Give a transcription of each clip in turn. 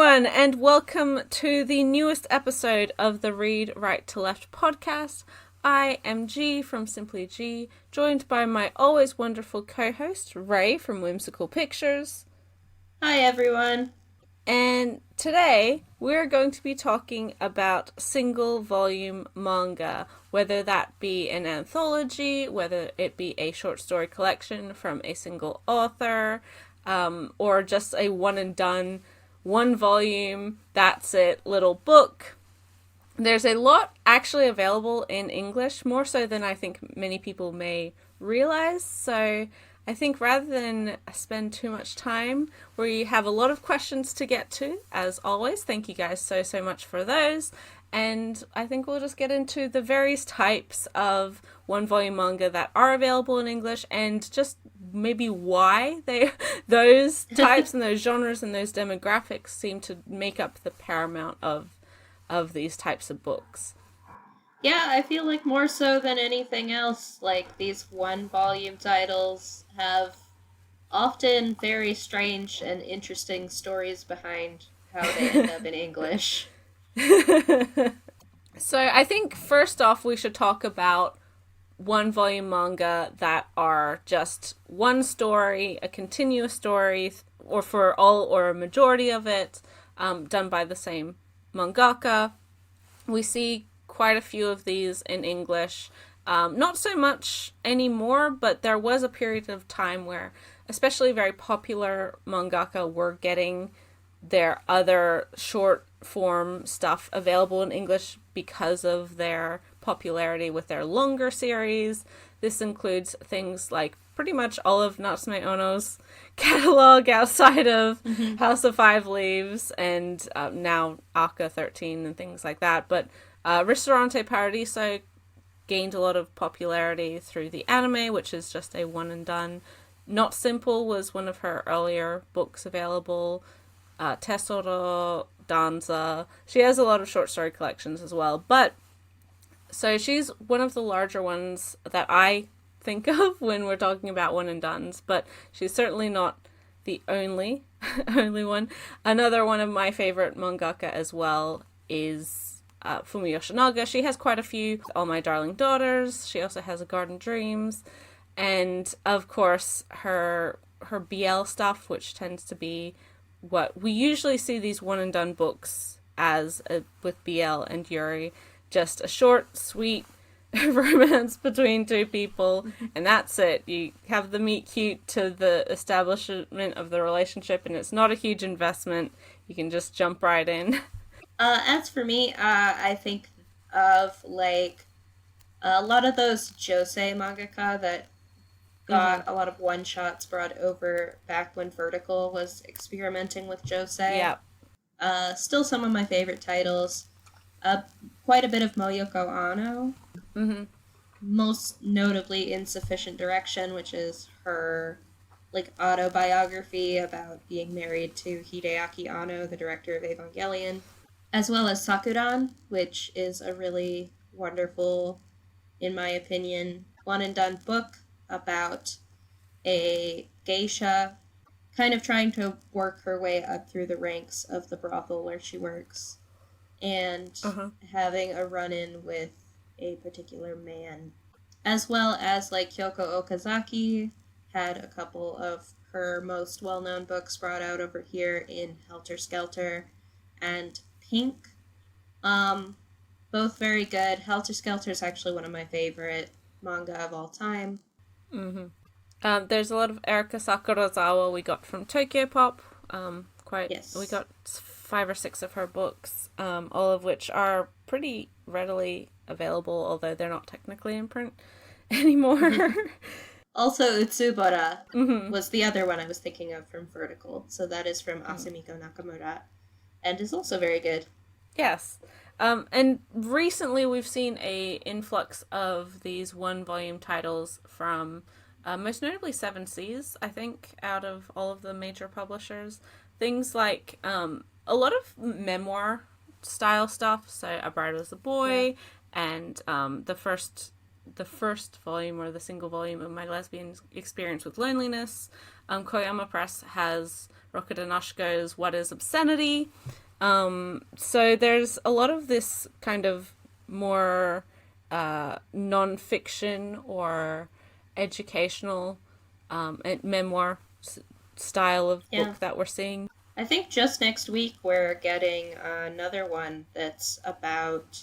everyone, and welcome to the newest episode of the Read Right to Left podcast. I am G from Simply G, joined by my always wonderful co-host, Ray from Whimsical Pictures. Hi everyone. And today, we're going to be talking about single volume manga, whether that be an anthology, whether it be a short story collection from a single author, or just a one and done, one volume, that's it, little book. There's a lot actually available in English, more so than I think many people may realize. So I think rather than spend too much time, we have a lot of questions to get to, as always. Thank you guys so much for those. And I think we'll just get into the various types of one volume manga that are available in English and just maybe why those types and those genres and those demographics seem to make up the paramount of these types of books. Yeah, I feel like more so than anything else, like these one volume titles have often very strange and interesting stories behind how they end up in English. So I think first off we should talk about one volume manga that are just one story, a continuous story, or for all or a majority of it, done by the same mangaka. We see quite a few of these in English. Not so much anymore, but there was a period of time where especially very popular mangaka were getting their other short form stuff available in English because of their popularity with their longer series. This includes things like pretty much all of Natsume Ono's catalog outside of House of Five Leaves and now Aka 13 and things like that. But Ristorante Paradiso gained a lot of popularity through the anime, which is just a one and done. Not Simple was one of her earlier books available. Tesoro, Danza. She has a lot of short story collections as well. But so she's one of the larger ones that I think of when we're talking about one and dones, but she's certainly not the only one. Another one of my favorite mangaka as well is Fumi Yoshinaga. She has quite a few. All My Darling Daughters. She also has A Garden Dreams, and of course her BL stuff, which tends to be what we usually see these one and done books as, with BL and Yuri, just a short, sweet romance between two people, and that's it. You have the meet cute to the establishment of the relationship, and it's not a huge investment. You can just jump right in. As for me, I think of like a lot of those josei mangaka that got a lot of one shots brought over back when Vertical was experimenting with josei. Yeah. Still some of my favorite titles. Quite a bit of Moyoko Ano. Mm-hmm. Most notably Insufficient Direction, which is her like autobiography about being married to Hideaki Anno, the director of Evangelion, as well as Sakuran, which is a really wonderful, in my opinion, one and done book about a geisha kind of trying to work her way up through the ranks of the brothel where she works and having a run-in with a particular man. As well as like Kyoko Okazaki had a couple of her most well-known books brought out over here in Helter Skelter and Pink. Both very good. Helter Skelter is actually one of my favorite manga of all time. There's a lot of Erika Sakurazawa we got from Tokyo Pop. Yes. We got 5 or 6 of her books, all of which are pretty readily available, although they're not technically in print anymore. Also, Utsubara was the other one I was thinking of from Vertical. So that is from Asumiko Nakamura, and is also very good. Yes. And recently we've seen a influx of these one volume titles from most notably Seven Seas, I think, out of all of the major publishers. Things like a lot of memoir style stuff, so A Bride Was a Boy, and the first volume or the single volume of My Lesbian Experience with Loneliness. Koyama Press has Rokudanoshiko's What is Obscenity. So there's a lot of this kind of more non-fiction or educational memoir style of book that we're seeing. I think just next week we're getting another one that's about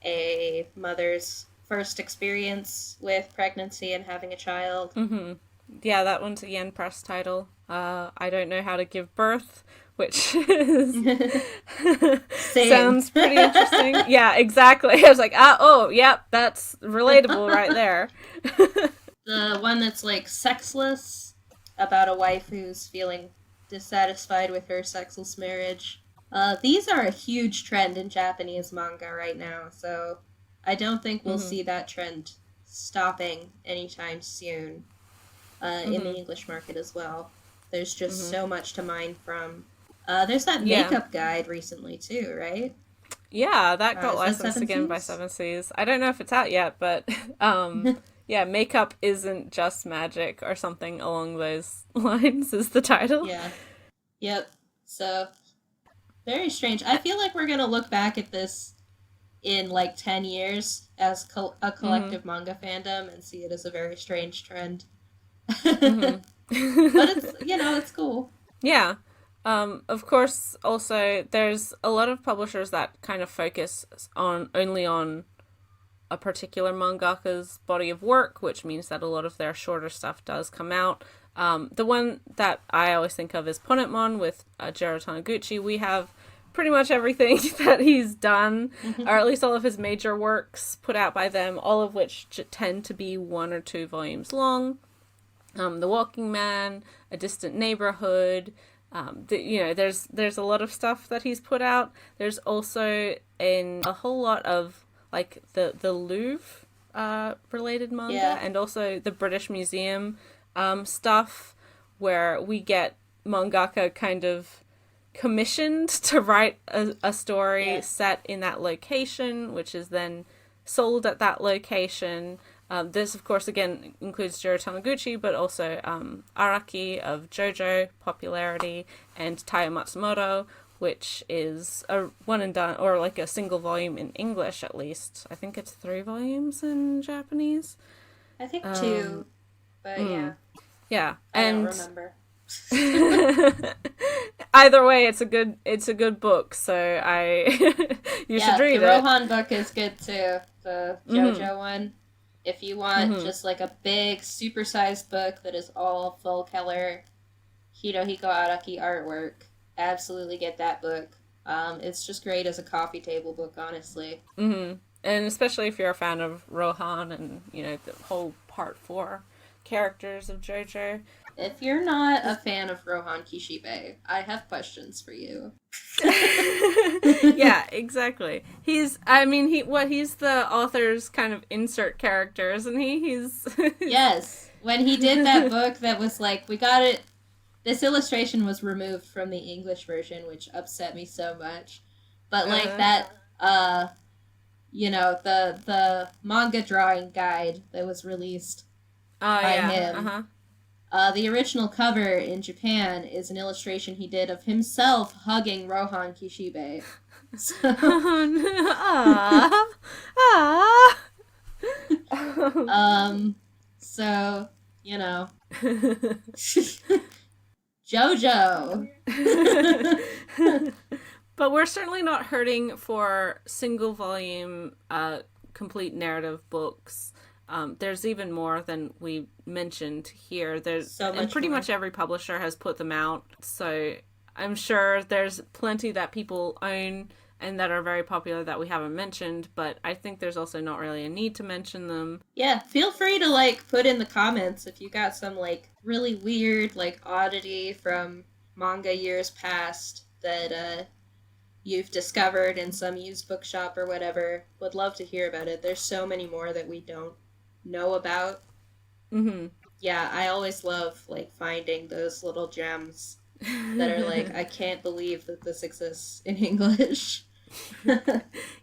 a mother's first experience with pregnancy and having a child. Mm-hmm. Yeah, that one's a Yen Press title. I Don't Know How to Give Birth, which is sounds pretty interesting. Yeah, exactly. I was like, yep, that's relatable right there. The one that's like sexless, about a wife who's feeling dissatisfied with her sexless marriage. These are a huge trend in Japanese manga right now, so I don't think we'll see that trend stopping anytime soon in the English market as well. There's just so much to mine from. There's that makeup guide recently too, right? Yeah, that got licensed again by Seven Seas. I don't know if it's out yet, but yeah, Makeup Isn't Just Magic or something along those lines is the title. Yeah. Yep. So, very strange. I feel like we're going to look back at this in like 10 years as a collective manga fandom and see it as a very strange trend. But it's, it's cool. Yeah. Of course, also, there's a lot of publishers that kind of focus only on a particular mangaka's body of work, which means that a lot of their shorter stuff does come out. The one that I always think of is Ponetmon with Jiro Taniguchi. We have pretty much everything that he's done, or at least all of his major works put out by them, all of which tend to be 1 or 2 volumes long. The Walking Man, A Distant Neighborhood. There's a lot of stuff that he's put out. There's also a whole lot of like the Louvre related manga, and also the British Museum stuff, where we get mangaka kind of commissioned to write a story set in that location, which is then sold at that location. This, of course, again includes Jiro Taniguchi, but also Araki of JoJo popularity, and Taiyo Matsumoto, which is a one and done, or like a single volume in English at least. I think it's 3 volumes in Japanese. I think 2, but yeah. Yeah, I don't remember. Either way, it's a good book, so you should read it. The Rohan book is good too. The JoJo one. If you want just like a big, supersized book that is all full color Hirohiko Araki artwork, absolutely get that book. It's just great as a coffee table book, honestly. And especially if you're a fan of Rohan and, the whole Part 4 characters of JoJo. If you're not a fan of Rohan Kishibe, I have questions for you. Yeah, exactly. He's the author's kind of insert character, isn't he? He's Yes. When he did that book that was like, we got it. This illustration was removed from the English version, which upset me so much. But like that, the manga drawing guide that was released by him. The original cover in Japan is an illustration he did of himself hugging Rohan Kishibe. So, so, JoJo. But we're certainly not hurting for single volume, complete narrative books. There's even more than we mentioned here. There's so much, and pretty much every publisher has put them out. So I'm sure there's plenty that people own and that are very popular that we haven't mentioned, but I think there's also not really a need to mention them. Yeah, feel free to put in the comments if you got some really weird oddity from manga years past that you've discovered in some used bookshop or whatever. Would love to hear about it. There's so many more that we don't know about. Yeah, I always love finding those little gems that are I can't believe that this exists in English.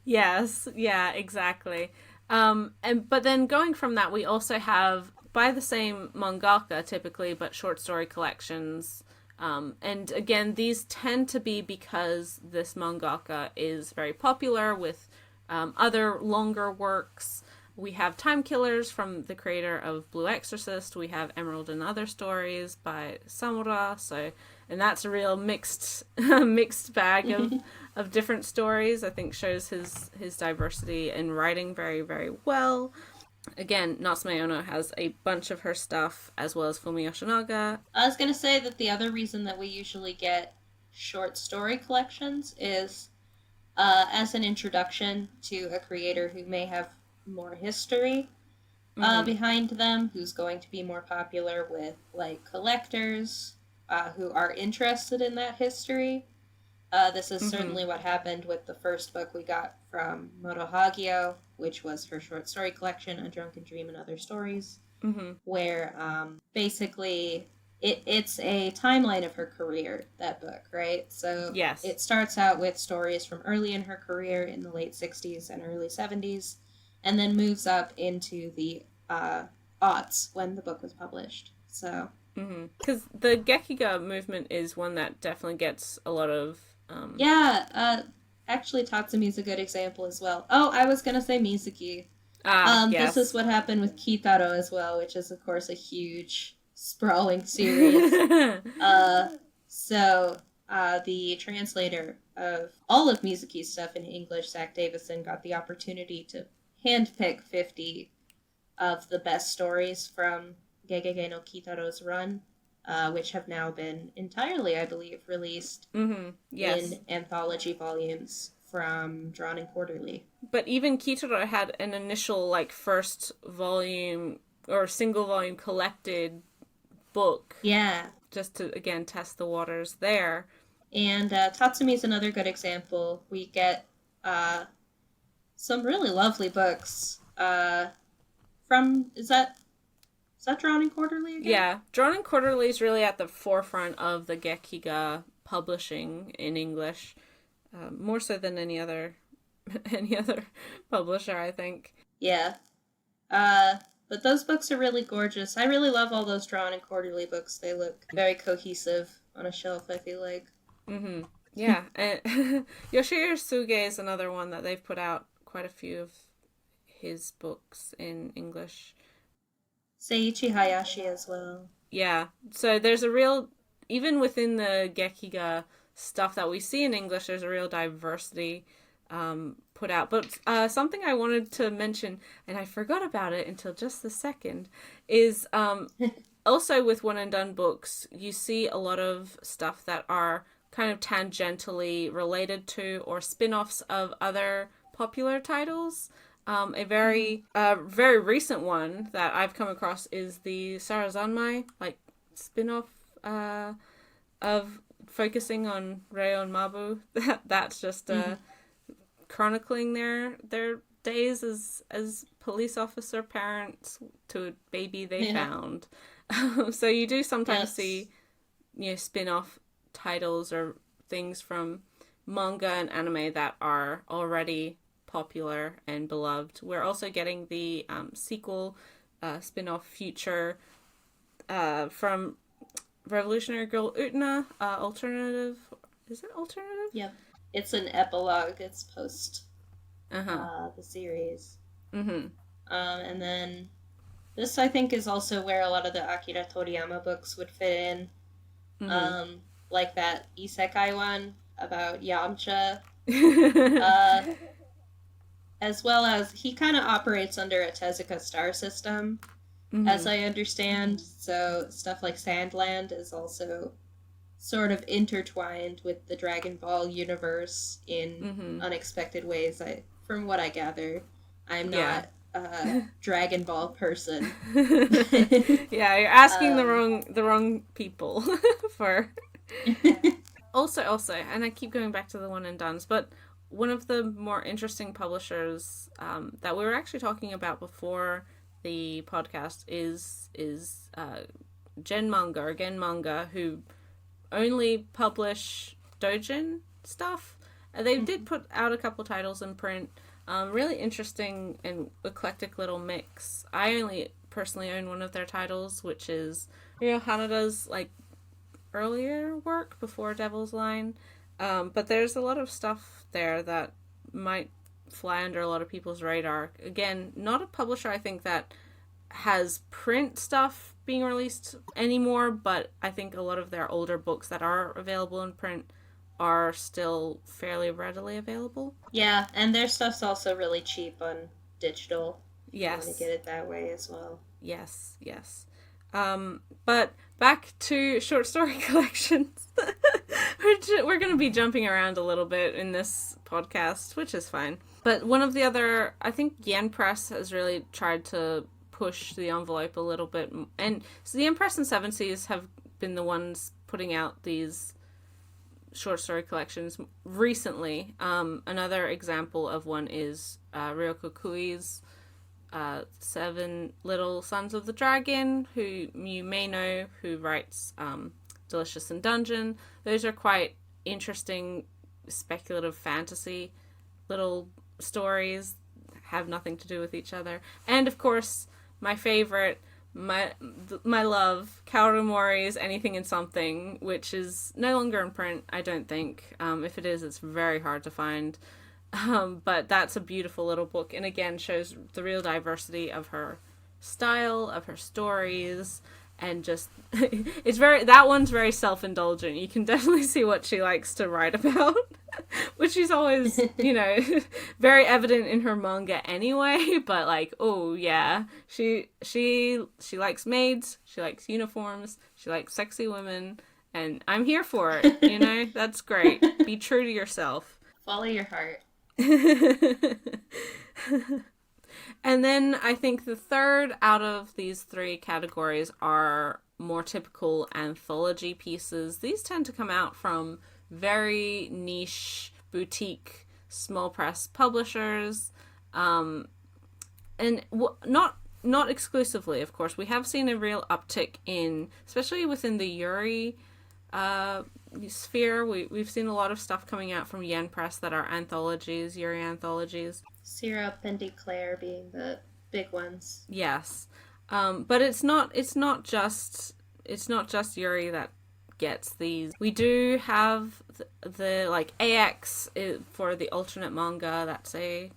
Yes, yeah, exactly. But then going from that, we also have by the same mangaka typically, but short story collections And again, these tend to be because this mangaka is very popular with other longer works. We have Time Killers from the creator of Blue Exorcist. We have Emerald and Other Stories by Samura. And that's a real mixed mixed bag of different stories. I think shows his diversity in writing very, very well. Again, Natsume Ono has a bunch of her stuff, as well as Fumi Yoshinaga. I was going to say that the other reason that we usually get short story collections is as an introduction to a creator who may have more history behind them, who's going to be more popular with like collectors who are interested in that history. This is certainly what happened with the first book we got from Moto Hagio, which was her short story collection, A Drunken Dream and Other Stories, where basically it's a timeline of her career, that book, right? So yes, it starts out with stories from early in her career in the late 60s and early 70s, and then moves up into the aughts when the book was published. So because the Gekiga movement is one that definitely gets a lot of actually Tatsumi's a good example as well. Oh, I was gonna say Mizuki. Yes. This is what happened with Kitaro as well, which is of course a huge sprawling series. The translator of all of Mizuki's stuff in English, Zach Davison, got the opportunity to handpick 50 of the best stories from Gegege no Kitaro's run, which have now been entirely, I believe, released yes. in anthology volumes from Drawn and Quarterly. But even Kitaro had an initial, like, first volume or single volume collected book. Yeah. Just to, again, test the waters there. And Tatsumi's another good example. We get some really lovely books from... Is that Drawn and Quarterly again? Yeah. Drawn and Quarterly is really at the forefront of the Gekiga publishing in English. More so than any other publisher, I think. Yeah. But those books are really gorgeous. I really love all those Drawn and Quarterly books. They look very cohesive on a shelf, I feel like. Yeah. And Yoshihiro Suge is another one that they've put out quite a few of his books in English. Seiichi Hayashi as well. Yeah. So there's a real, even within the Gekiga stuff that we see in English, there's a real diversity put out. But something I wanted to mention, and I forgot about it until just the second, is also with one and done books, you see a lot of stuff that are kind of tangentially related to or spin-offs of other popular titles. A very recent one that I've come across is the Sarazanmai, like, spin-off of focusing on Reo and Mabu. That's just chronicling their days as police officer parents to a baby they found. So you do sometimes see, spin-off titles or things from manga and anime that are already popular and beloved. We're also getting the sequel spin-off Future from Revolutionary Girl Utena, alternative. Is it alternative? Yep. It's an epilogue. It's post the series. And then this, I think, is also where a lot of the Akira Toriyama books would fit in. Like that isekai one about Yamcha. As well as he kind of operates under a Tezuka star system, as I understand. So stuff like Sandland is also sort of intertwined with the Dragon Ball universe in unexpected ways. From what I gather, I'm not a Dragon Ball person. Yeah, you're asking the wrong people for. Also, and I keep going back to the one and dones, but one of the more interesting publishers that we were actually talking about before the podcast is Gen Manga, who only publish doujin stuff. They did put out a couple titles in print. Really interesting and eclectic little mix. I only personally own one of their titles, which is Hanada's, like, earlier work before Devil's Line. But there's a lot of stuff there that might fly under a lot of people's radar. Again, not a publisher I think that has print stuff being released anymore, but I think a lot of their older books that are available in print are still fairly readily available. Yeah, and their stuff's also really cheap on digital. If you want to Yes. get it that way as well. Yes, yes. But back to short story collections. We're going to be jumping around a little bit in this podcast, which is fine. But one of the other, I think Yen Press has really tried to push the envelope a little bit. And so the Yen Press and Seven Seas have been the ones putting out these short story collections recently. Another example of one is Ryoko Kui's Seven Little Sons of the Dragon, who you may know, who writes Delicious in Dungeon. Those are quite interesting speculative fantasy little stories, have nothing to do with each other. And of course, my favorite, my love, Kaoru Mori's Anything and Something, which is no longer in print, I don't think. If it is, it's very hard to find. But that's a beautiful little book, and again shows the real diversity of her style, of her stories, and just it's very, that one's very self-indulgent. You can definitely see what she likes to write about, which is always, very evident in her manga anyway. But like, oh yeah, she likes maids, she likes uniforms, she likes sexy women, and I'm here for it. That's great. Be true to yourself. Follow your heart. And then I think the third out of these three categories are more typical anthology pieces. These tend to come out from very niche boutique small press publishers, and not exclusively, of course. We have seen a real uptick in, especially within the Yuri sphere. We've seen a lot of stuff coming out from Yen Press that are anthologies, Yuri anthologies. Syrup and Declare being the big ones. Yes, but it's not just Yuri that gets these. We do have the like AX for the alternate manga. That's a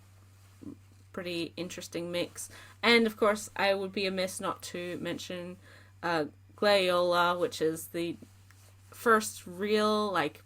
pretty interesting mix, and of course I would be amiss not to mention Glaiola, which is the first real like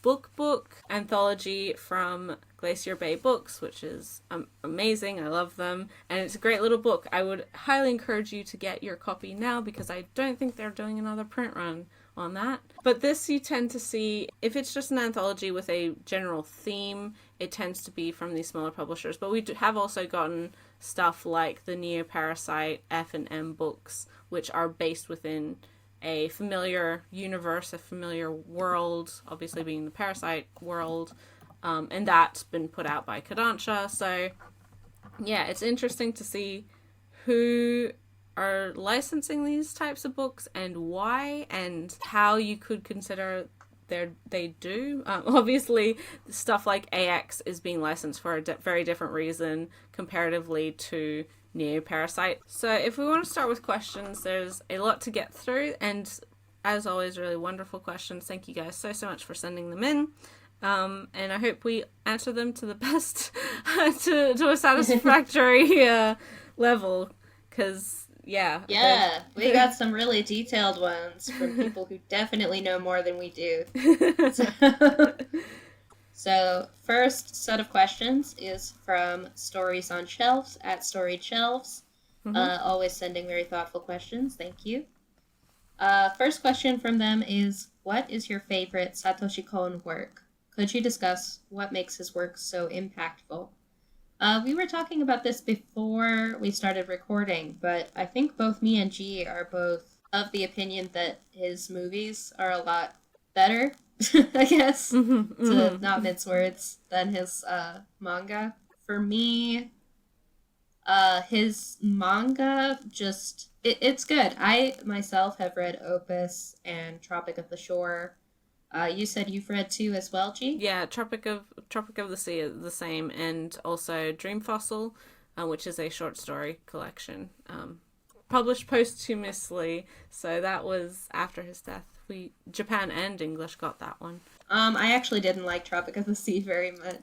book anthology from Glacier Bay Books, which is amazing. I love them, and it's a great little book. I would highly encourage you to get your copy now, because I don't think they're doing another print run on that. But this you tend to see, if it's just an anthology with a general theme, it tends to be from these smaller publishers. But we have also gotten stuff like the Neo Parasite F&M books, which are based within a familiar universe, a familiar world, obviously being the Parasite world, and that's been put out by Kodansha. So yeah, it's interesting to see who are licensing these types of books and why, and how you could consider they do. Obviously, stuff like AX is being licensed for a very different reason comparatively to Neo Parasite. So if we want to start with questions, there's a lot to get through, and as always, really wonderful questions. Thank you guys so much for sending them in. And I hope we answer them to the best, to a satisfactory level, because yeah, we got some really detailed ones from people who definitely know more than we do. So first set of questions is from Stories on Shelves at Storied Shelves. Always sending very thoughtful questions. Thank you. First question from them is, what is your favorite Satoshi Kon work? Could you discuss what makes his work so impactful? We were talking about this before we started recording, but I think both me and G are both of the opinion that his movies are a lot better, I guess, to not mince words, than his manga. For me, his manga just, it's good. I myself have read Opus and Tropic of the Shore. You said you've read two as well, G? Yeah, Tropic of the Sea is the same, and also Dream Fossil, which is a short story collection. published posthumously, so that was after his death. Japan and English got that one. I actually didn't like Tropic of the Sea very much,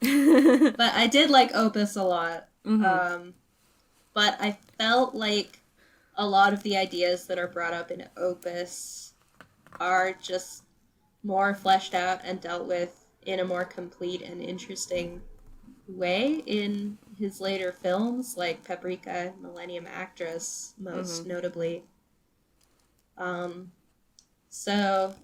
but I did like Opus a lot. But I felt like a lot of the ideas that are brought up in Opus are just more fleshed out and dealt with in a more complete and interesting way in his later films, like Paprika and Millennium Actress, most notably. So,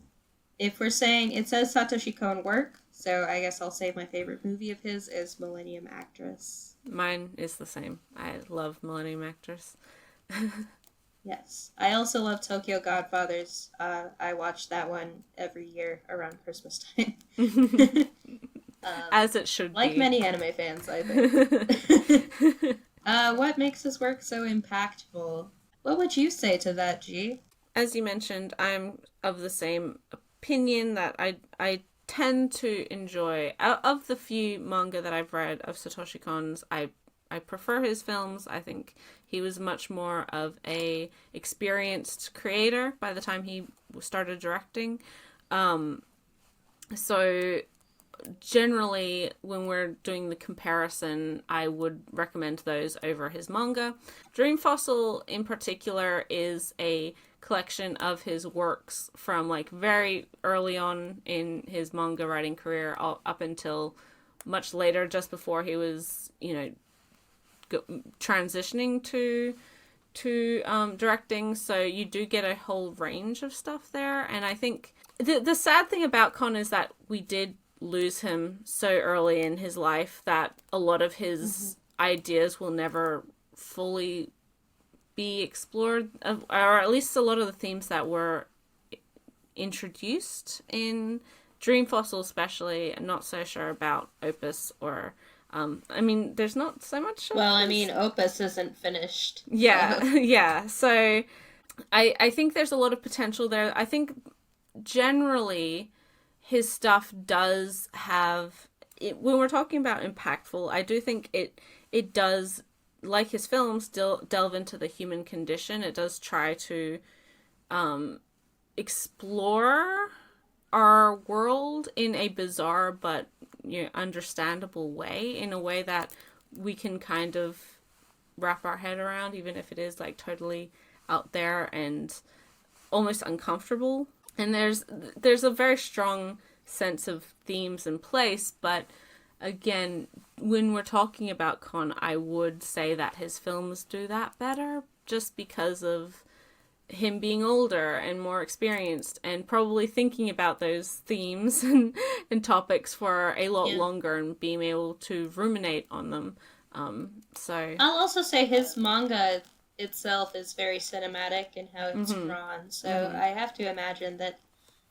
if we're saying, it says Satoshi Kon work, so I guess I'll say my favorite movie of his is Millennium Actress. Mine is the same. I love Millennium Actress. Yes. I also love Tokyo Godfathers. I watch that one every year around Christmas time. As it should like be. many anime fans, I think. What makes his work so impactful? What would you say to that, G? As you mentioned, I'm of the same opinion that I tend to enjoy, of the few manga that I've read of Satoshi Kon's, I prefer his films. I think he was much more of a experienced creator by the time he started directing. So generally, when we're doing the comparison, I would recommend those over his manga. Dream Fossil, in particular, is a collection of his works from like very early on in his manga writing career up until much later, just before he was, transitioning to directing. So you do get a whole range of stuff there, and I think the sad thing about Kon is that we did lose him so early in his life that a lot of his ideas will never fully be explored, or at least a lot of the themes that were introduced in Dream Fossil especially. I'm not so sure about Opus or there's not so much of Opus isn't finished. Yeah, so. yeah. So I think there's a lot of potential there. I think generally his stuff does have it, when we're talking about impactful, I do think it does, like his films, delve into the human condition. It does try to explore our world in a bizarre but understandable way, in a way that we can kind of wrap our head around, even if it is like totally out there and almost uncomfortable. And there's a very strong sense of themes in place, but again, when we're talking about Kon, I would say that his films do that better, just because of him being older and more experienced and probably thinking about those themes and topics for a lot longer and being able to ruminate on them. So I'll also say his manga itself is very cinematic in how it's drawn. So I have to imagine that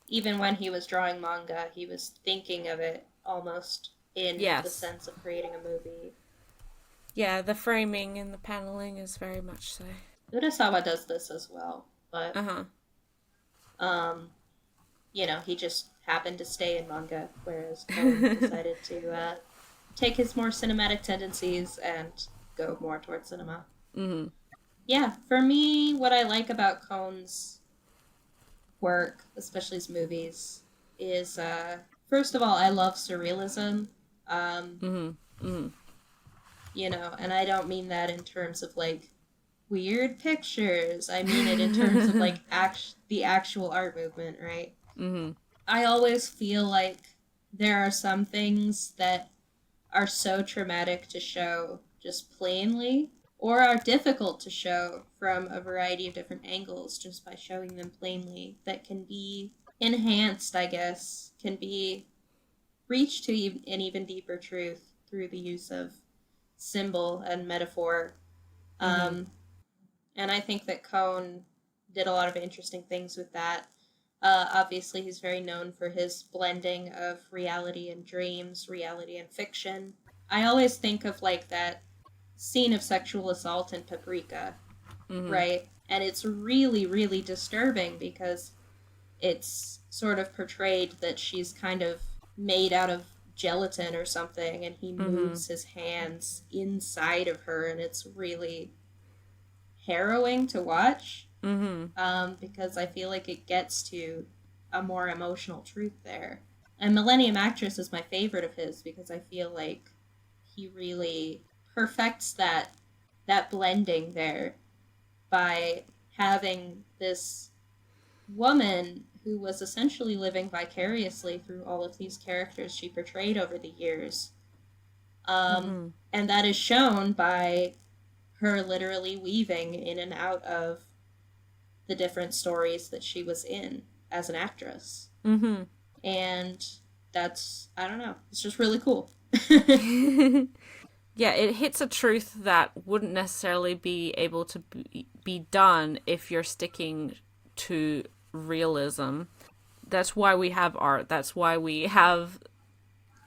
even when he was drawing manga, he was thinking of it almost in the sense of creating a movie. Yeah, the framing and the paneling is very much so. Urasawa does this as well, but he just happened to stay in manga, whereas Kon decided to take his more cinematic tendencies and go more towards cinema. Yeah, for me, what I like about Kon's work, especially his movies, is first of all, I love surrealism. And I don't mean that in terms of like weird pictures. I mean it in terms of like the actual art movement, right? I always feel like there are some things that are so traumatic to show just plainly, or are difficult to show from a variety of different angles just by showing them plainly, that can be enhanced, I guess, can be reached to an even deeper truth through the use of symbol and metaphor. And I think that Kon did a lot of interesting things with that. Obviously, he's very known for his blending of reality and dreams, reality and fiction. I always think of like that scene of sexual assault in Paprika, right? And it's really, really disturbing because it's sort of portrayed that she's kind of made out of gelatin or something, and he moves his hands inside of her, and it's really harrowing to watch, Mm-hmm. because I feel like it gets to a more emotional truth there. And Millennium Actress is my favorite of his because I feel like he really perfects that blending there by having this woman who was essentially living vicariously through all of these characters she portrayed over the years. Mm-hmm. And that is shown by her literally weaving in and out of the different stories that she was in as an actress. Mm-hmm. And that's, I don't know, it's just really cool. Yeah, it hits a truth that wouldn't necessarily be able to be done if you're sticking to realism. That's why we have art. That's why we have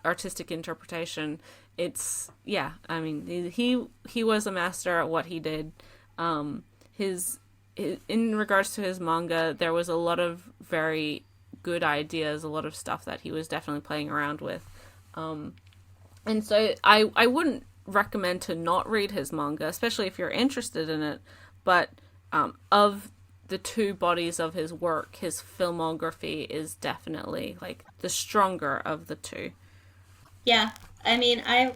artistic interpretation. It's yeah. I mean, he was a master at what he did. His in regards to his manga, there was a lot of very good ideas, a lot of stuff that he was definitely playing around with. And so I wouldn't recommend to not read his manga, especially if you're interested in it. But of the two bodies of his work, his filmography is definitely like the stronger of the two. Yeah, I mean, I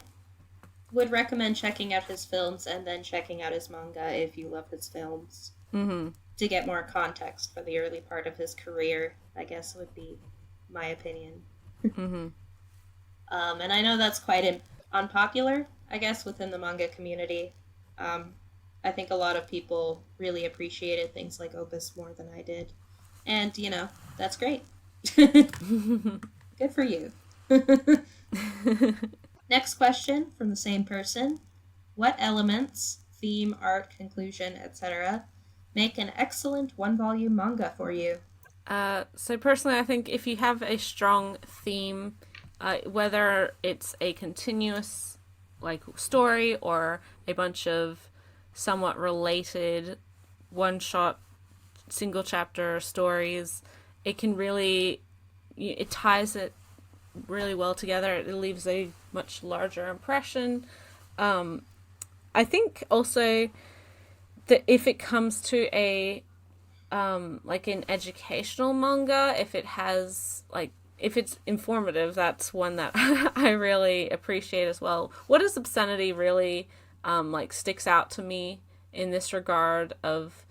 would recommend checking out his films and then checking out his manga if you love his films Mm-hmm. to get more context for the early part of his career, I guess would be my opinion. Mm-hmm. And I know that's quite unpopular, I guess, within the manga community. Um, I think a lot of people really appreciated things like Opus more than I did. And, that's great. Good for you. Next question from the same person. What elements, theme, art, conclusion, etc., make an excellent one-volume manga for you? So personally, I think if you have a strong theme, whether it's a continuous like story or a bunch of somewhat related one-shot, single chapter stories, it can really it ties it really well together. It leaves a much larger impression. I think also that if it comes to a like an educational manga, if it has like if it's informative, that's one that I really appreciate as well. What is obscenity really like sticks out to me in this regard of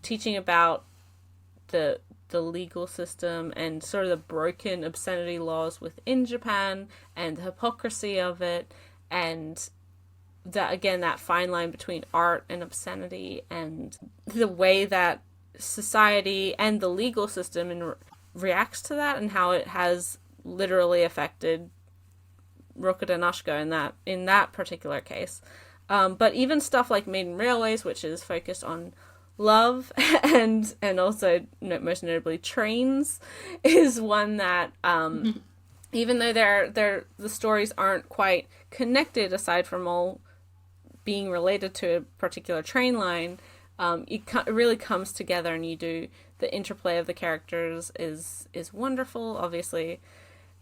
teaching about the legal system and sort of the broken obscenity laws within Japan and the hypocrisy of it, and that again that fine line between art and obscenity and the way that society and the legal system reacts to that and how it has literally affected Rokuda Nashiko in that particular case. But even stuff like Maiden Railways, which is focused on love and also most notably trains, is one that even though the stories aren't quite connected aside from all being related to a particular train line, it really comes together, and you do the interplay of the characters is wonderful. Obviously,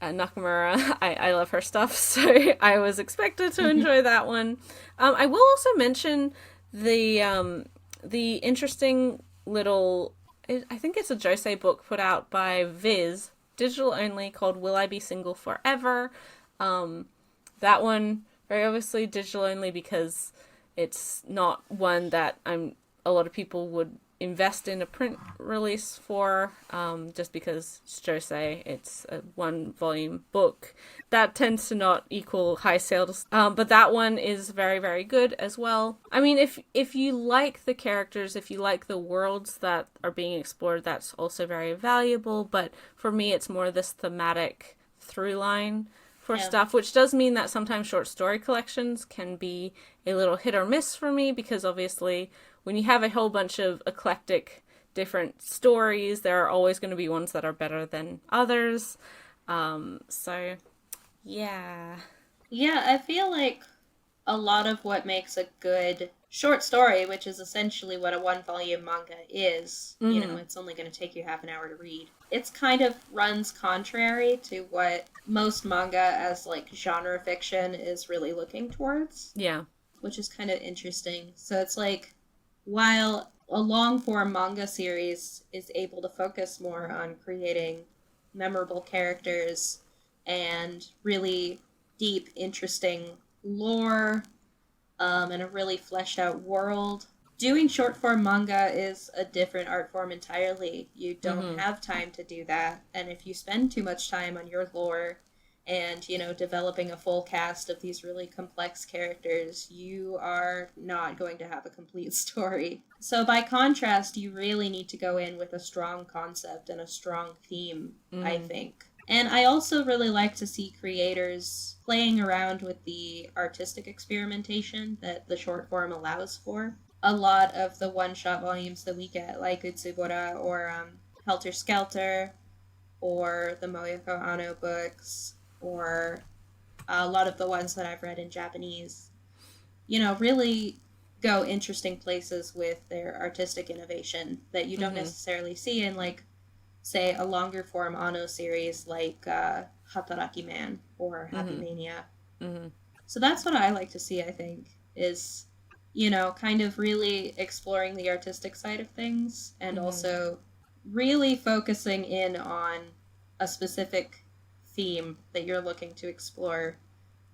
Nakamura, I love her stuff, so I was expected to enjoy that one. I will also mention the interesting little, I think it's a josei book put out by Viz, digital only, called Will I Be Single Forever? That one, very obviously digital only because it's not one that a lot of people would invest in a print release for, just because it's josei, it's a one volume book that tends to not equal high sales, but that one is very, very good as well. I mean, if you like the characters, if you like the worlds that are being explored, that's also very valuable, but for me it's more this thematic through line for stuff, which does mean that sometimes short story collections can be a little hit or miss for me, because obviously when you have a whole bunch of eclectic different stories, there are always going to be ones that are better than others. So, yeah. Yeah, I feel like a lot of what makes a good short story, which is essentially what a one-volume manga is, it's only going to take you half an hour to read. It's kind of runs contrary to what most manga as like genre fiction is really looking towards. Yeah. Which is kind of interesting. So it's like while a long form manga series is able to focus more on creating memorable characters and really deep, interesting lore, and a really fleshed out world. Doing short form manga is a different art form entirely. You don't Mm-hmm. have time to do that. And if you spend too much time on your lore and, developing a full cast of these really complex characters, you are not going to have a complete story. So, by contrast, you really need to go in with a strong concept and a strong theme, I Mm-hmm. think. And I also really like to see creators playing around with the artistic experimentation that the short form allows for. A lot of the one shot volumes that we get, like Utsubora or Helter Skelter, or the Moyoko Ano books, or a lot of the ones that I've read in Japanese, really go interesting places with their artistic innovation that you don't Mm-hmm. necessarily see in, like, say, a longer form Ano series like Hataraki Man or Happy Mm-hmm. Mania. Mm-hmm. So that's what I like to see, I think, is, kind of really exploring the artistic side of things and Mm-hmm. also really focusing in on a specific theme that you're looking to explore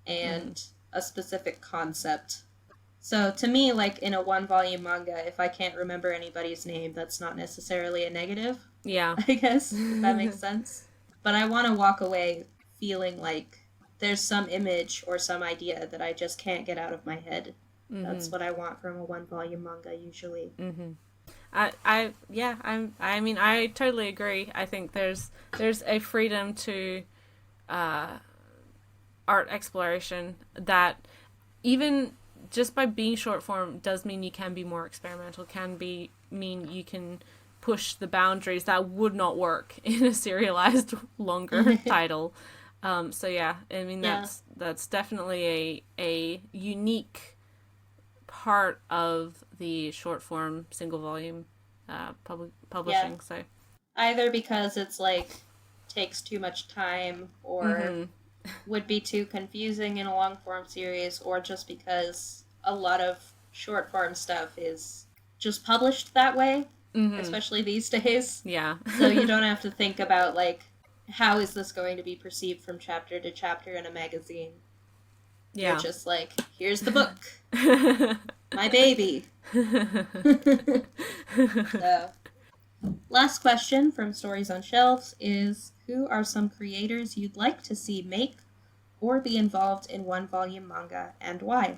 Mm-hmm. and a specific concept. So to me, like in a one volume manga, if I can't remember anybody's name, that's not necessarily a negative, Yeah. I guess, if that makes sense. But I want to walk away feeling like there's some image or some idea that I just can't get out of my head. Mm-hmm. That's what I want from a one volume manga usually. Mm-hmm. Yeah, I mean, I totally agree. I think there's a freedom to uh, art exploration that even just by being short form does mean you can be more experimental, can be mean you can push the boundaries that would not work in a serialized longer title. So yeah, I mean Yeah. that's definitely a unique part of the short form single volume Yeah. publishing. So Either because it's like takes too much time or mm-hmm, would be too confusing in a long form series, or just because a lot of short form stuff is just published that way, mm-hmm, especially these days. yeah, So you don't have to think about, like, how is this going to be perceived from chapter to chapter in a magazine. You're yeah. just like, here's the book, my baby. So, last question from Stories on Shelves is, who are some creators you'd like to see make or be involved in one volume manga, and why?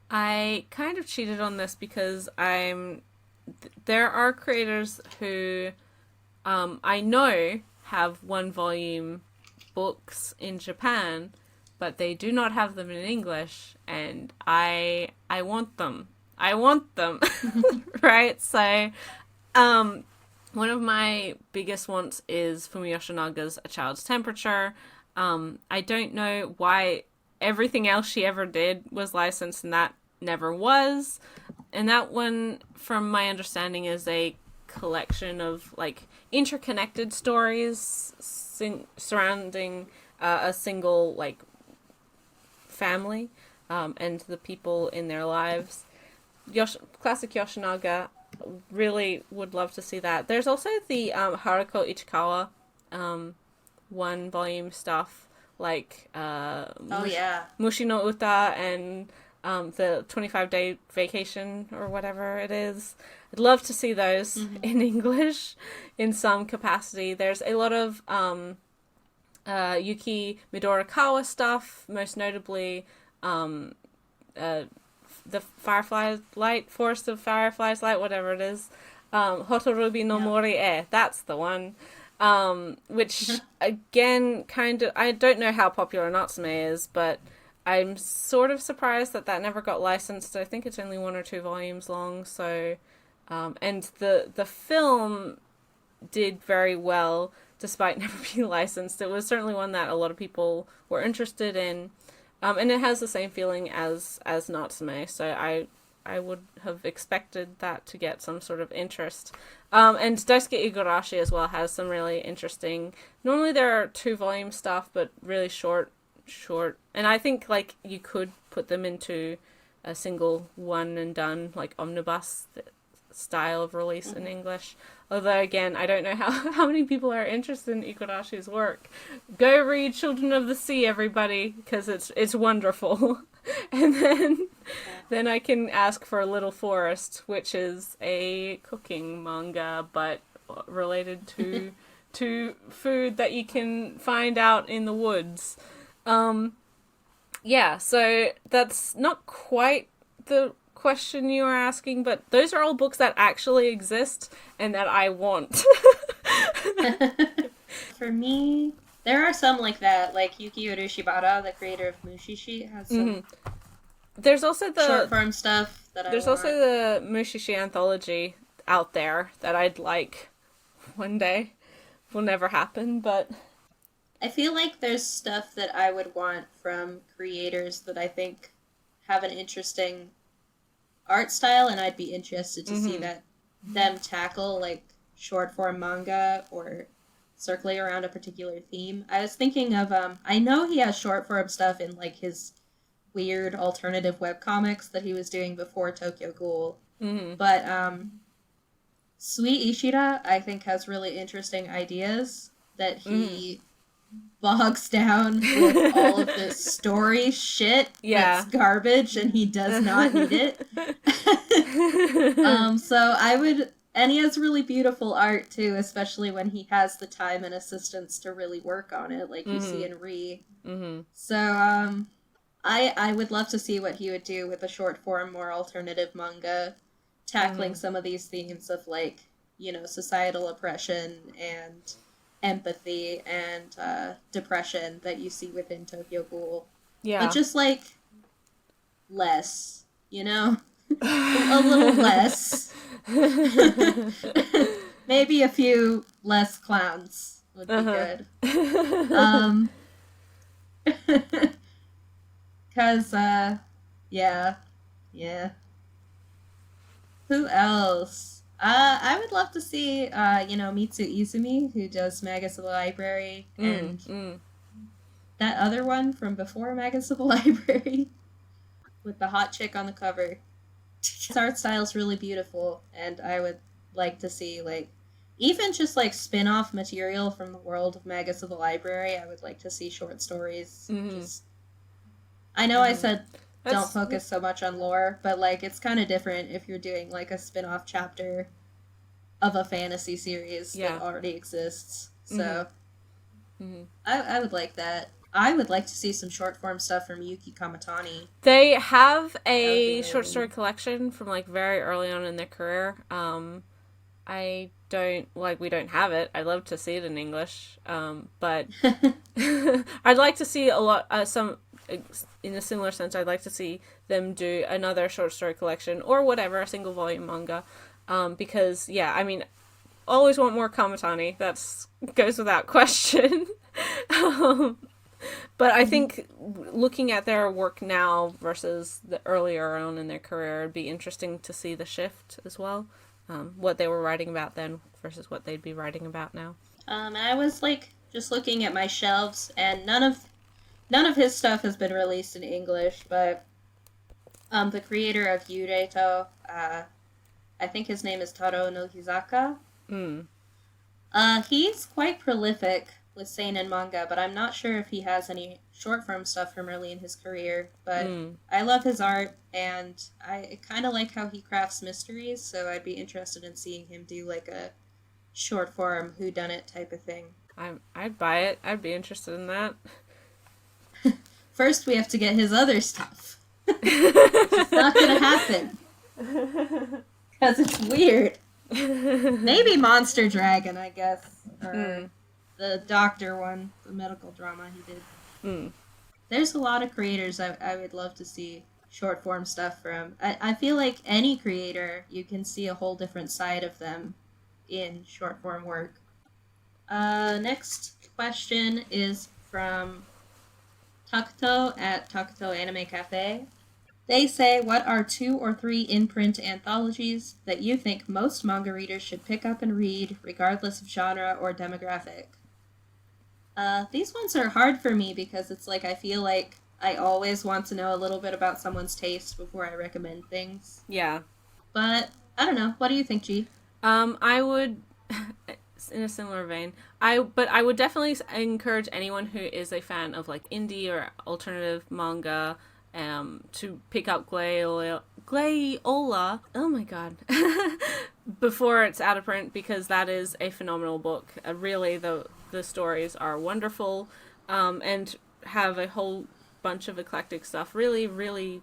I kind of cheated on this because there are creators who I know have one volume books in Japan, but they do not have them in English, and I want them. I want them, right? So, um, one of my biggest wants is Fumi Yoshinaga's A Child's Temperature. I don't know why everything else she ever did was licensed and that never was. And that one, from my understanding, is a collection of like interconnected stories surrounding a single like family and the people in their lives. Classic Yoshinaga, really would love to see that. There's also the Haruko Ichikawa one volume stuff like Oh, yeah. Mushi no Uta and the 25-day vacation or whatever it is. I'd love to see those Mm-hmm. in English in some capacity. There's a lot of Yuki Midorikawa stuff, most notably uh, the Firefly Light, Forest of Fireflies Light, whatever it is. Hotorubi no Yeah. Mori that's the one. Which again, kind of, I don't know how popular Natsume is, but I'm sort of surprised that that never got licensed. I think it's only 1 or 2 volumes long. So, and the film did very well despite never being licensed. It was certainly one that a lot of people were interested in, and it has the same feeling as Natsume. So I would have expected that to get some sort of interest. And Daisuke Igarashi as well has some really interesting. Normally there are 2 volume stuff, but really short. And I think like you could put them into a single one and done, like omnibus style of release in English. Although, again, I don't know how many people are interested in Igarashi's work. Go read Children of the Sea, everybody, because it's wonderful. And then I can ask for Little Forest, which is a cooking manga, but related to food that you can find out in the woods. Yeah, so that's not quite the question you are asking, but those are all books that actually exist and that I want. For me, there are some like that, like Yuki Urushibara, the creator of Mushishi, has some There's also the short form stuff that I There's want. also the Mushishi anthology out there that I'd like one day. Will never happen, but I feel like there's stuff that I would want from creators that I think have an interesting art style, and I'd be interested to see that them tackle like short form manga or circling around a particular theme. I was thinking of I know he has short form stuff in like his weird alternative webcomics that he was doing before Tokyo Ghoul. But Sweet Ishida, I think, has really interesting ideas that he bogs down with all of this story shit that's garbage, and he does not need it. So I would, and he has really beautiful art too, especially when he has the time and assistance to really work on it, like you see in Re. So I would love to see what he would do with a short form, more alternative manga, tackling some of these themes of like, you know, societal oppression and empathy and depression that you see within Tokyo Ghoul. yeah. But just like less, you know? A little less. Maybe a few less clowns would be good. Cause yeah. Who else? I would love to see, you know, Mitsu Izumi, who does Magus of the Library, and that other one from before Magus of the Library, with the hot chick on the cover. His art style is really beautiful, and I would like to see, like, even just, like, spin-off material from the world of Magus of the Library. I would like to see short stories. Just, I know I said don't focus so much on lore, but like it's kind of different if you're doing like a spin-off chapter of a fantasy series that already exists. So I would like that. I would like to see some short form stuff from Yuki Kamatani. They have a short story collection from like very early on in their career. I don't like we don't have it. I'd love to see it in English. But I'd like to see a lot some in a similar sense. I'd like to see them do another short story collection or whatever, a single volume manga. Because I mean, always want more Kamatani. That's goes without question. But I think looking at their work now versus the earlier on in their career, it'd be interesting to see the shift as well. What they were writing about then versus what they'd be writing about now. I was like just looking at my shelves, and none of his stuff has been released in English, but the creator of Yureto, I think his name is Taro no Hizaka. He's quite prolific with seinen manga, but I'm not sure if he has any short form stuff from early in his career. But I love his art, and I kind of like how he crafts mysteries, so I'd be interested in seeing him do like a short form whodunit type of thing. I'd buy it. I'd be interested in that. First, we have to get his other stuff. It's not gonna happen. Because it's weird. Maybe Monster Dragon, I guess. Or the doctor one, the medical drama he did. There's a lot of creators I would love to see short form stuff from. I feel like any creator, you can see a whole different side of them in short form work. Next question is from Takuto at Takuto Anime Cafe. They say, what are 2 or 3 in-print anthologies that you think most manga readers should pick up and read, regardless of genre or demographic? These ones are hard for me because it's like I feel like I always want to know a little bit about someone's taste before I recommend things. Yeah. But I don't know. What do you think, G? I would, in a similar vein, I would definitely encourage anyone who is a fan of like indie or alternative manga, to pick up Glaiola. Oh my god, before it's out of print, because that is a phenomenal book. Really, the stories are wonderful, and have a whole bunch of eclectic stuff. Really, really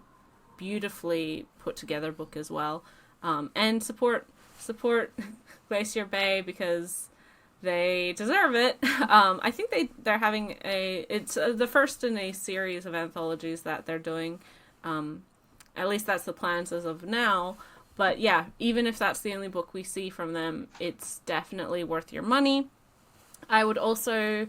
beautifully put together book as well. And support Glacier Bay because they deserve it. I think they're having it's the first in a series of anthologies that they're doing. At least that's the plans as of now. But yeah, even if that's the only book we see from them, it's definitely worth your money. I would also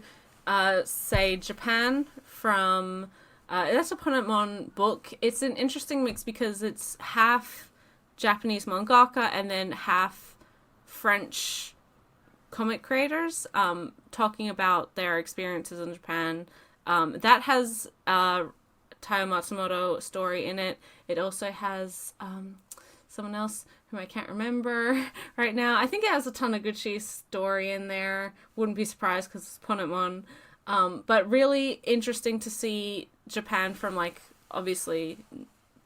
say Japan from that's a Ponemon book. It's an interesting mix because it's half Japanese mangaka and then half French comic creators, talking about their experiences in Japan. That has a Taiyo Matsumoto story in it. It also has someone else whom I can't remember right now. I think it has a Taniguchi story in there. Wouldn't be surprised because it's Ponemon. But really interesting to see Japan from, like, obviously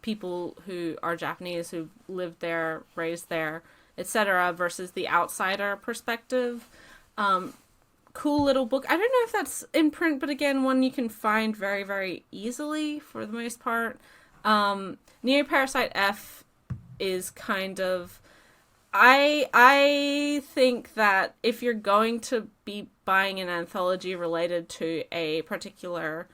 people who are Japanese, who lived there, raised there, etc., versus the outsider perspective. Cool little book. I don't know if that's in print, but again, one you can find very, very easily for the most part. Neo Parasite F is kind of... I think that if you're going to be buying an anthology related to a particular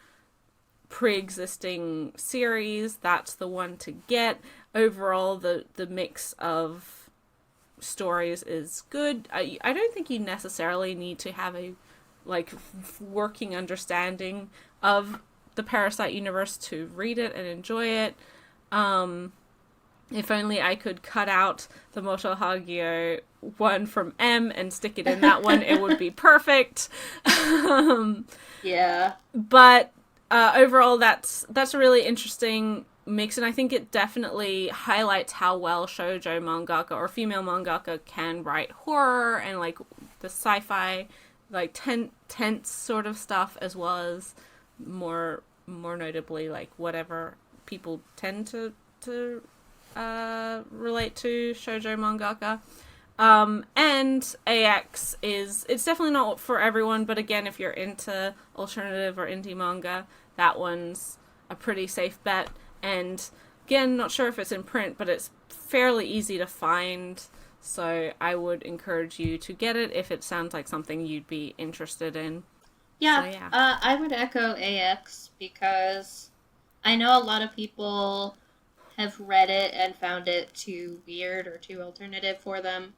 pre-existing series, that's the one to get. Overall, the mix of stories is good. I don't think you necessarily need to have a working understanding of the Parasite universe to read it and enjoy it. If only I could cut out the Moto Hagio one from M and stick it in that one, it would be perfect. Yeah. But overall, that's a really interesting mix, and I think it definitely highlights how well shoujo mangaka or female mangaka can write horror and like the sci-fi, like tense sort of stuff, as well as more notably like whatever people tend to relate to shoujo mangaka. And AX it's definitely not for everyone, but again, if you're into alternative or indie manga, that one's a pretty safe bet. And again, not sure if it's in print, but it's fairly easy to find, so I would encourage you to get it if it sounds like something you'd be interested in. Yeah, So, yeah. I would echo AX because I know a lot of people have read it and found it too weird or too alternative for them,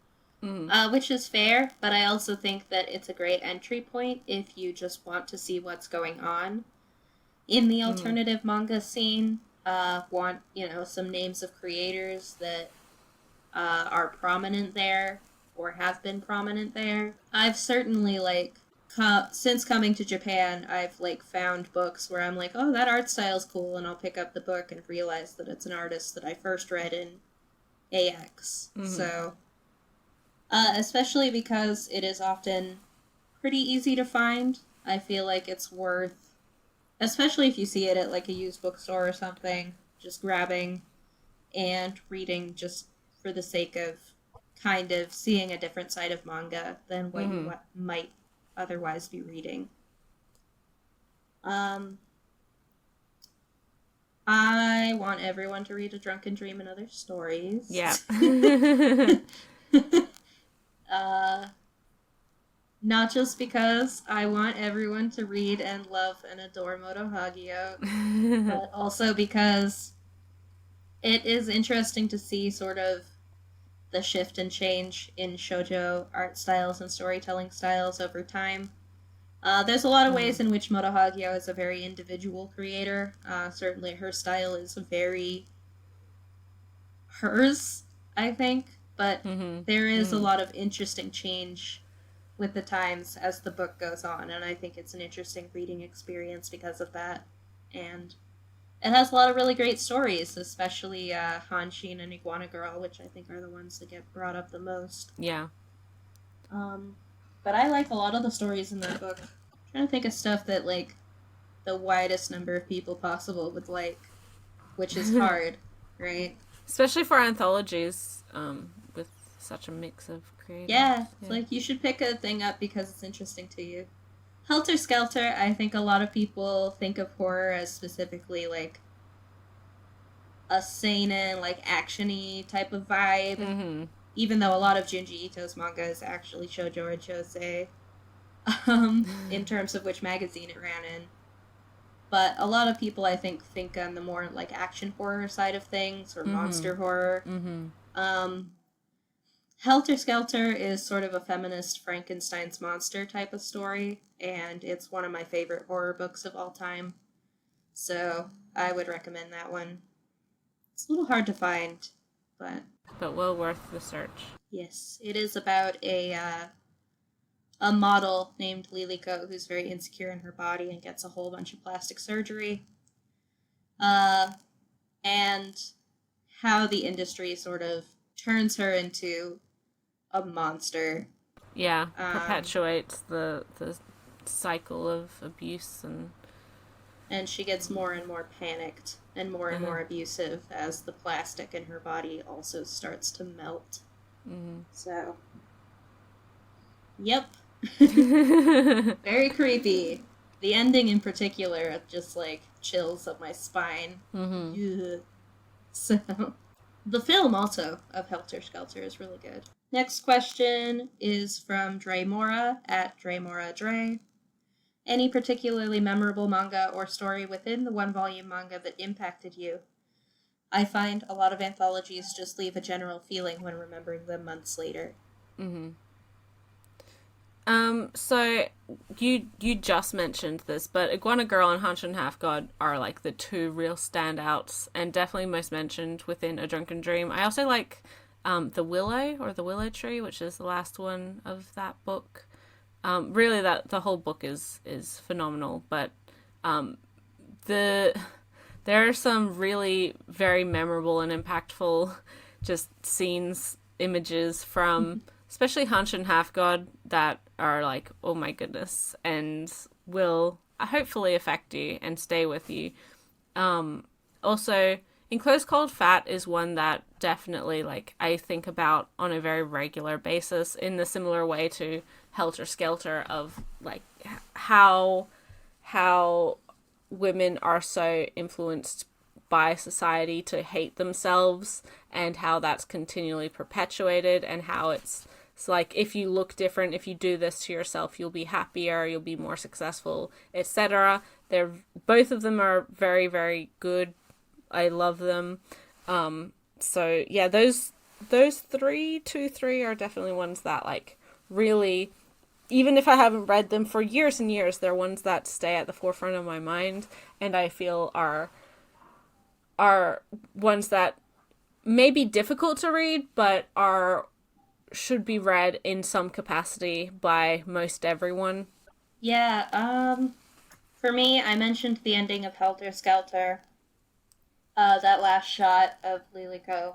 which is fair, but I also think that it's a great entry point if you just want to see what's going on in the alternative manga scene. Want, some names of creators that are prominent there or have been prominent there. I've certainly, since coming to Japan, I've, found books where I'm like, oh, that art style's cool, and I'll pick up the book and realize that it's an artist that I first read in AX. So, especially because it is often pretty easy to find, I feel like it's worth, especially if you see it at, a used bookstore or something, just grabbing and reading just for the sake of kind of seeing a different side of manga than what you might otherwise be reading. I want everyone to read A Drunken Dream and Other Stories. Yeah. Not just because I want everyone to read and love and adore Moto Hagio, but also because it is interesting to see sort of the shift and change in shoujo art styles and storytelling styles over time. There's a lot of ways in which Moto Hagio is a very individual creator. Certainly her style is very hers, I think, but there is a lot of interesting change with the times as the book goes on, and I think it's an interesting reading experience because of that. And It has a lot of really great stories, especially Hanshin and Iguana Girl, which I think are the ones that get brought up the most. Yeah. Um, but I like a lot of the stories in that book. I'm trying to think of stuff that like the widest number of people possible would like, which is hard, right? Especially for anthologies, with such a mix of creators. Yeah, it's Yeah. like you should pick a thing up because it's interesting to you. Helter Skelter, I think a lot of people think of horror as specifically like a seinen, like actiony type of vibe. Mm-hmm. Even though a lot of Junji Ito's manga is actually shoujo or josei, in terms of which magazine it ran in. But a lot of people, I think on the more like action horror side of things or monster horror. Mm-hmm. Um, Helter Skelter is sort of a feminist Frankenstein's monster type of story, and it's one of my favorite horror books of all time. So I would recommend that one. It's a little hard to find, but But well worth the search. yes, it is about a model named Liliko who's very insecure in her body and gets a whole bunch of plastic surgery. And how the industry sort of turns her into a monster. Yeah, perpetuates the cycle of abuse And she gets more and more panicked and more abusive as the plastic in her body also starts to melt. So, yep. Very creepy. The ending in particular just like chills up my spine. Ugh. So, the film also of Helter Skelter is really good. Next question is from Dre Mora at Dre Mora Dre. Any particularly memorable manga or story within the one volume manga that impacted you? I find a lot of anthologies just leave a general feeling when remembering them months later. So you just mentioned this, but Iguana Girl and Hanshin Half God are like the two real standouts, and definitely most mentioned within A Drunken Dream. I also like The Willow or The Willow Tree, which is the last one of that book. Really, that the whole book is phenomenal, but the there are some really very memorable and impactful just scenes, images from especially Hanshin Half God that are like, oh my goodness, and will hopefully affect you and stay with you. Also, Enclosed Cold Fat is one that definitely like I think about on a very regular basis in the similar way to Helter Skelter of like how women are so influenced by society to hate themselves and how that's continually perpetuated and how it's like if you look different, if you do this to yourself, you'll be happier, you'll be more successful, etc. They're both of them are very, very good. I love them. So yeah, those three are definitely ones that like really, even if I haven't read them for years and years, they're ones that stay at the forefront of my mind, and I feel are ones that may be difficult to read, but should be read in some capacity by most everyone. Yeah, for me, I mentioned the ending of Helter Skelter. That last shot of Liliko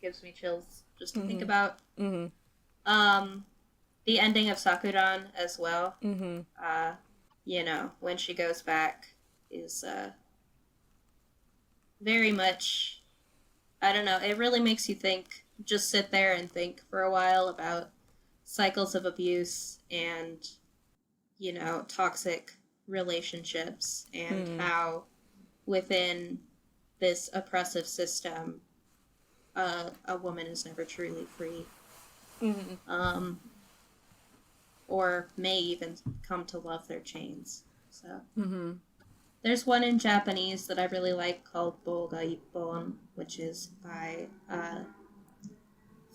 gives me chills just to think about. The ending of Sakuran as well. When she goes back is very much, I don't know, it really makes you think, just sit there and think for a while about cycles of abuse and, toxic relationships and how within this oppressive system, a woman is never truly free. Or may even come to love their chains. So there's one in Japanese that I really like called Boga Ippon, which is by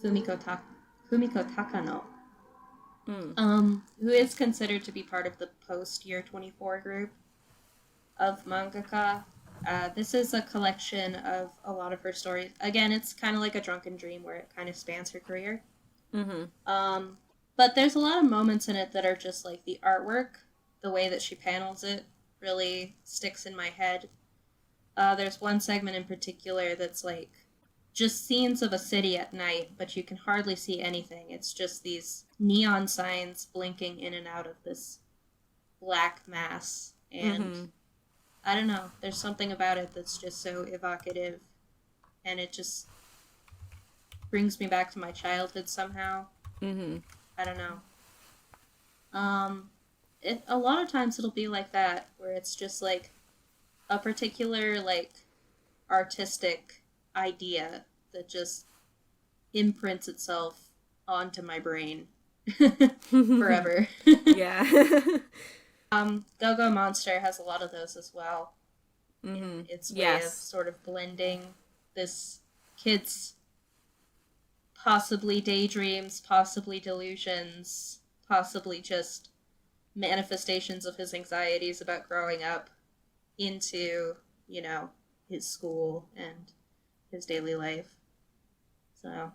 Fumiko Takano, who is considered to be part of the post Year 24 group of mangaka. This is a collection of a lot of her stories. Again, it's kind of like A Drunken Dream where it kind of spans her career. But there's a lot of moments in it that are just like the artwork, the way that she panels it really sticks in my head. There's one segment in particular that's like just scenes of a city at night, but you can hardly see anything. It's just these neon signs blinking in and out of this black mass. And I don't know, there's something about it that's just so evocative, and it just brings me back to my childhood somehow. I don't know. A lot of times it'll be like that, where it's just like a particular like artistic idea that just imprints itself onto my brain forever. Yeah. Go-Go Monster has a lot of those as well. In its way of sort of blending this kid's possibly daydreams, possibly delusions, possibly just manifestations of his anxieties about growing up into, you know, his school and his daily life. So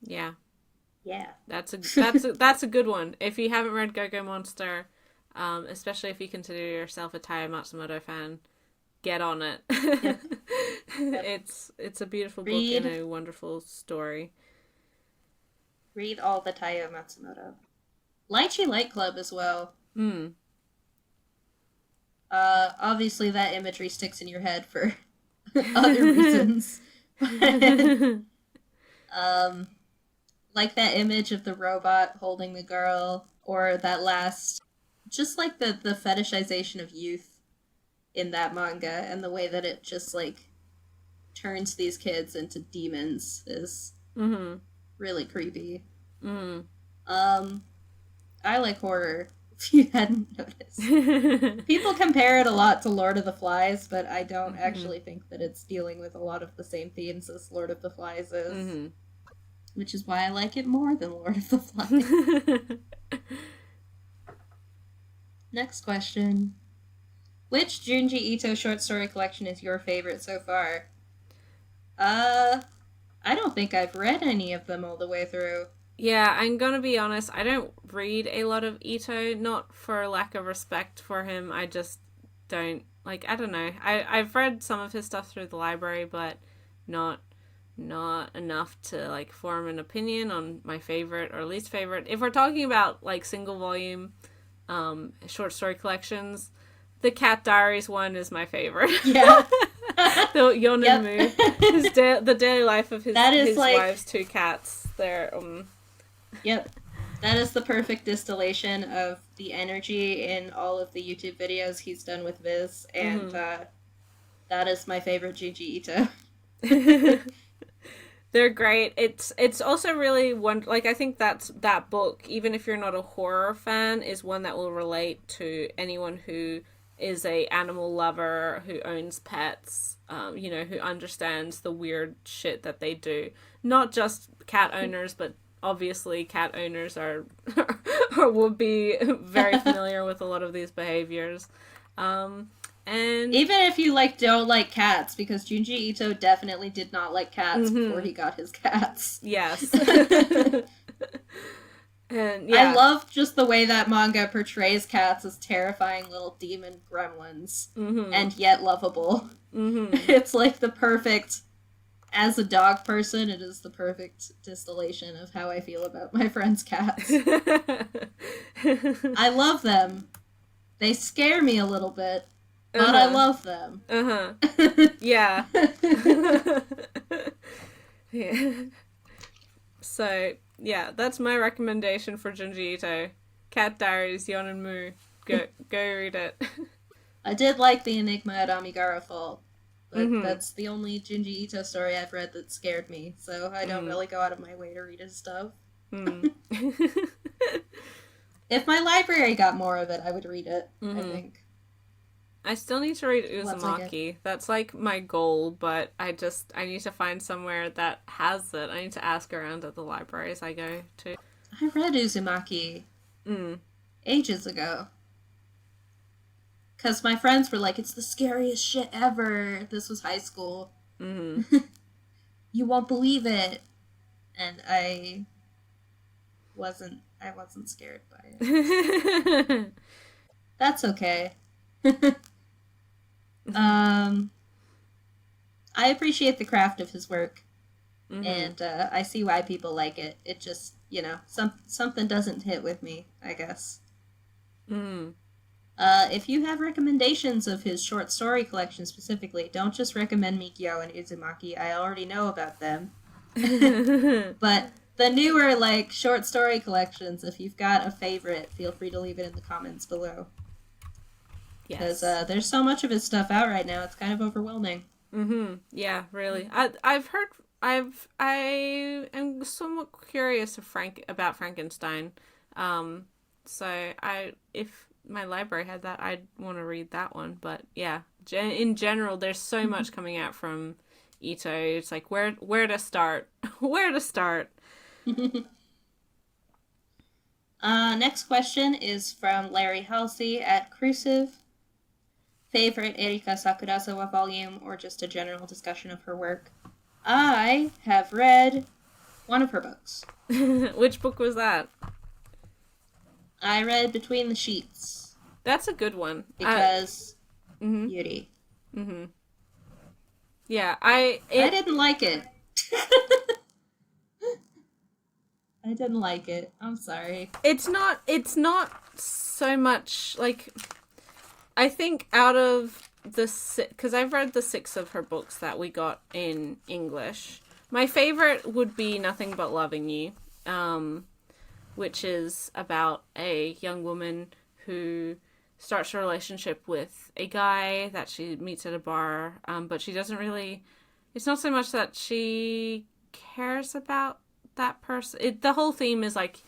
Yeah. That's a good one. If you haven't read Go-Go Monster, especially if you consider yourself a Taiyo Matsumoto fan, get on it. Yep. It's a beautiful book and a wonderful story. Read all the Taiyo Matsumoto. Lychee Light Club as well. Obviously that imagery sticks in your head for other reasons. Like that image of the robot holding the girl, or that last, just like the fetishization of youth in that manga, and the way that it just like turns these kids into demons is really creepy. I like horror, if you hadn't noticed. People compare it a lot to Lord of the Flies, but I don't actually think that it's dealing with a lot of the same themes as Lord of the Flies is. Which is why I like it more than Lord of the Flies. Next question. Which Junji Ito short story collection is your favorite so far? I don't think I've read any of them all the way through. Yeah, I'm gonna be honest, I don't read a lot of Ito, not for lack of respect for him, I just don't, like, I don't know. I've read some of his stuff through the library, but not enough to, like, form an opinion on my favorite or least favorite. If we're talking about, like, single volume short story collections, the Cat Diaries one is my favorite. Yeah. The Yonenmu. The daily life of his like, wife's two cats. They're, Yep. That is the perfect distillation of the energy in all of the YouTube videos he's done with Viz, and that is my favorite Junji Ito. They're great. It's also really like, I think that book, even if you're not a horror fan, is one that will relate to anyone who is a animal lover, who owns pets, who understands the weird shit that they do. Not just cat owners, but obviously cat owners are or would be very familiar with a lot of these behaviors. And even if you don't like cats, because Junji Ito definitely did not like cats before he got his cats. Yes. And yeah. I love just the way that manga portrays cats as terrifying little demon gremlins, and yet lovable. It's like the perfect, as a dog person, it is the perfect distillation of how I feel about my friend's cats. I love them. They scare me a little bit, but I love them. Yeah. Yeah. So, yeah, that's my recommendation for Junji Ito. Cat Diaries, Yonenmu. Go read it. I did like The Enigma at Amigara Fall, but that's the only Junji Ito story I've read that scared me, so I don't really go out of my way to read his stuff. If my library got more of it, I would read it, I think. I still need to read Uzumaki. That's, like, my goal, but I need to find somewhere that has it. I need to ask around at the libraries I go to. I read Uzumaki ages ago. Because my friends were like, it's the scariest shit ever. This was high school. You won't believe it. And I wasn't scared by it. That's okay. Um, I appreciate the craft of his work, Mm-hmm. and I see why people like it. It just, something doesn't hit with me, I guess. Mm. If you have recommendations of his short story collection specifically, don't just recommend Mikio and Uzumaki. I already know about them. But the newer, like, short story collections, if you've got a favorite, feel free to leave it in the comments below. Because Yes. there's so much of his stuff out right now, it's kind of overwhelming. Mm-hmm. Yeah, really. I've heard I am somewhat curious of about Frankenstein. Um, so I if my library had that, I'd want to read that one. But yeah, in general, there's so much coming out from Ito. It's like where to start? Where to start? Next question is from Larry Halsey at Crucive. Favorite Erika Sakurazawa volume, or just a general discussion of her work? I have read one of her books. Which book was that? I read Between the Sheets. That's a good one. Because Mm-hmm. beauty. Mm-hmm. Yeah, I didn't like it. I didn't like it. I'm sorry. It's not so much like I think out of the because I've read the 6 of her books that we got in English. My favorite would be Nothing But Loving You, which is about a young woman who starts a relationship with a guy that she meets at a bar, but she doesn't really. It's not so much that she cares about that person. The whole theme is like.